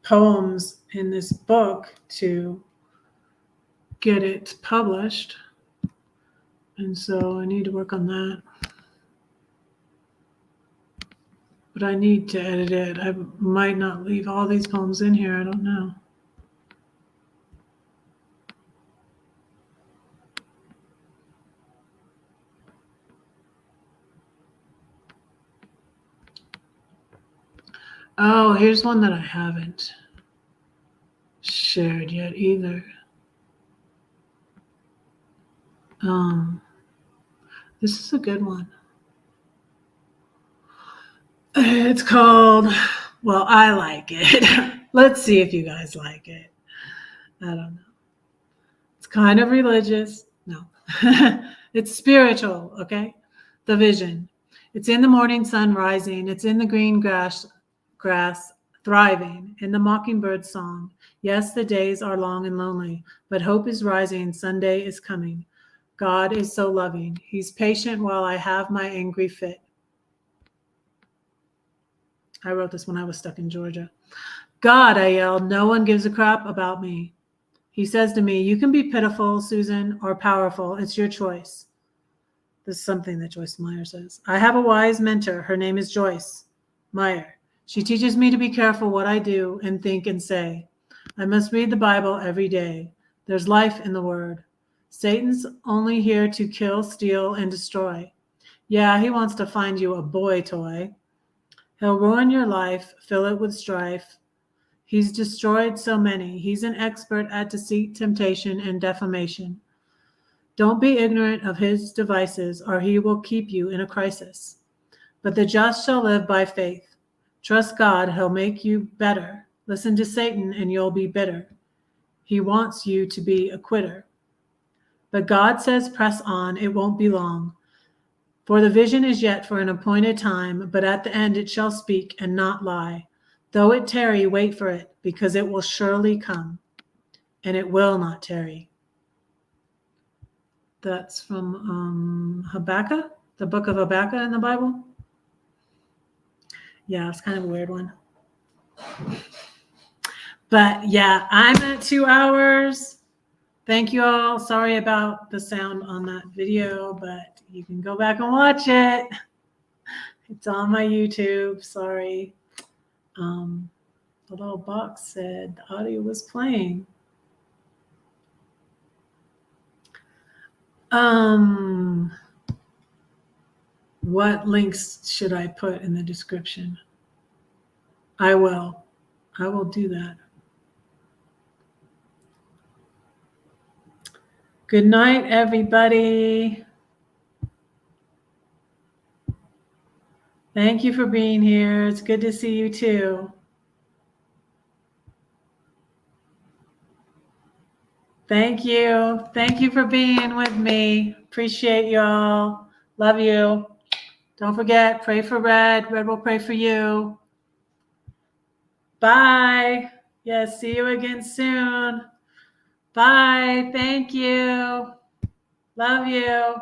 poems in this book to get it published. And so I need to work on that. But I need to edit it. I might not leave all these poems in here. I don't know. Oh, here's one that I haven't shared yet either. This is a good one. It's called, well, I like it. Let's see if you guys like it. I don't know. It's kind of religious. No. It's spiritual, okay? The vision. It's in the morning sun rising. It's in the green grass thriving, in the mockingbird's song. Yes, the days are long and lonely, but hope is rising. Sunday is coming. God is so loving. He's patient while I have my angry fit. I wrote this when I was stuck in Georgia. God, I yelled, no one gives a crap about me. He says to me, you can be pitiful, Susan, or powerful. It's your choice. This is something that Joyce Meyer says. I have a wise mentor. Her name is Joyce Meyer. She teaches me to be careful what I do and think and say. I must read the Bible every day. There's life in the word. Satan's only here to kill, steal, and destroy. Yeah, he wants to find you a boy toy. He'll ruin your life, fill it with strife. He's destroyed so many. He's an expert at deceit, temptation, and defamation. Don't be ignorant of his devices, or he will keep you in a crisis. But the just shall live by faith. Trust God, he'll make you better. Listen to Satan and you'll be bitter. He wants you to be a quitter. But God says, press on, it won't be long. For the vision is yet for an appointed time, but at the end it shall speak and not lie. Though it tarry, wait for it, because it will surely come, and it will not tarry. That's from Habakkuk, the book of Habakkuk in the Bible. Yeah, it's kind of a weird one. But yeah, I'm at 2 hours. Thank you all. Sorry about the sound on that video, but you can go back and watch it. It's on my YouTube. Sorry. The little box said the audio was playing. What links should I put in the description? I will do that. Good night, everybody. Thank you for being here. It's good to see you too. Thank you. Thank you for being with me. Appreciate y'all. Love you. Don't forget, pray for Red. Red will pray for you. Bye. Yes, see you again soon. Bye. Thank you. Love you.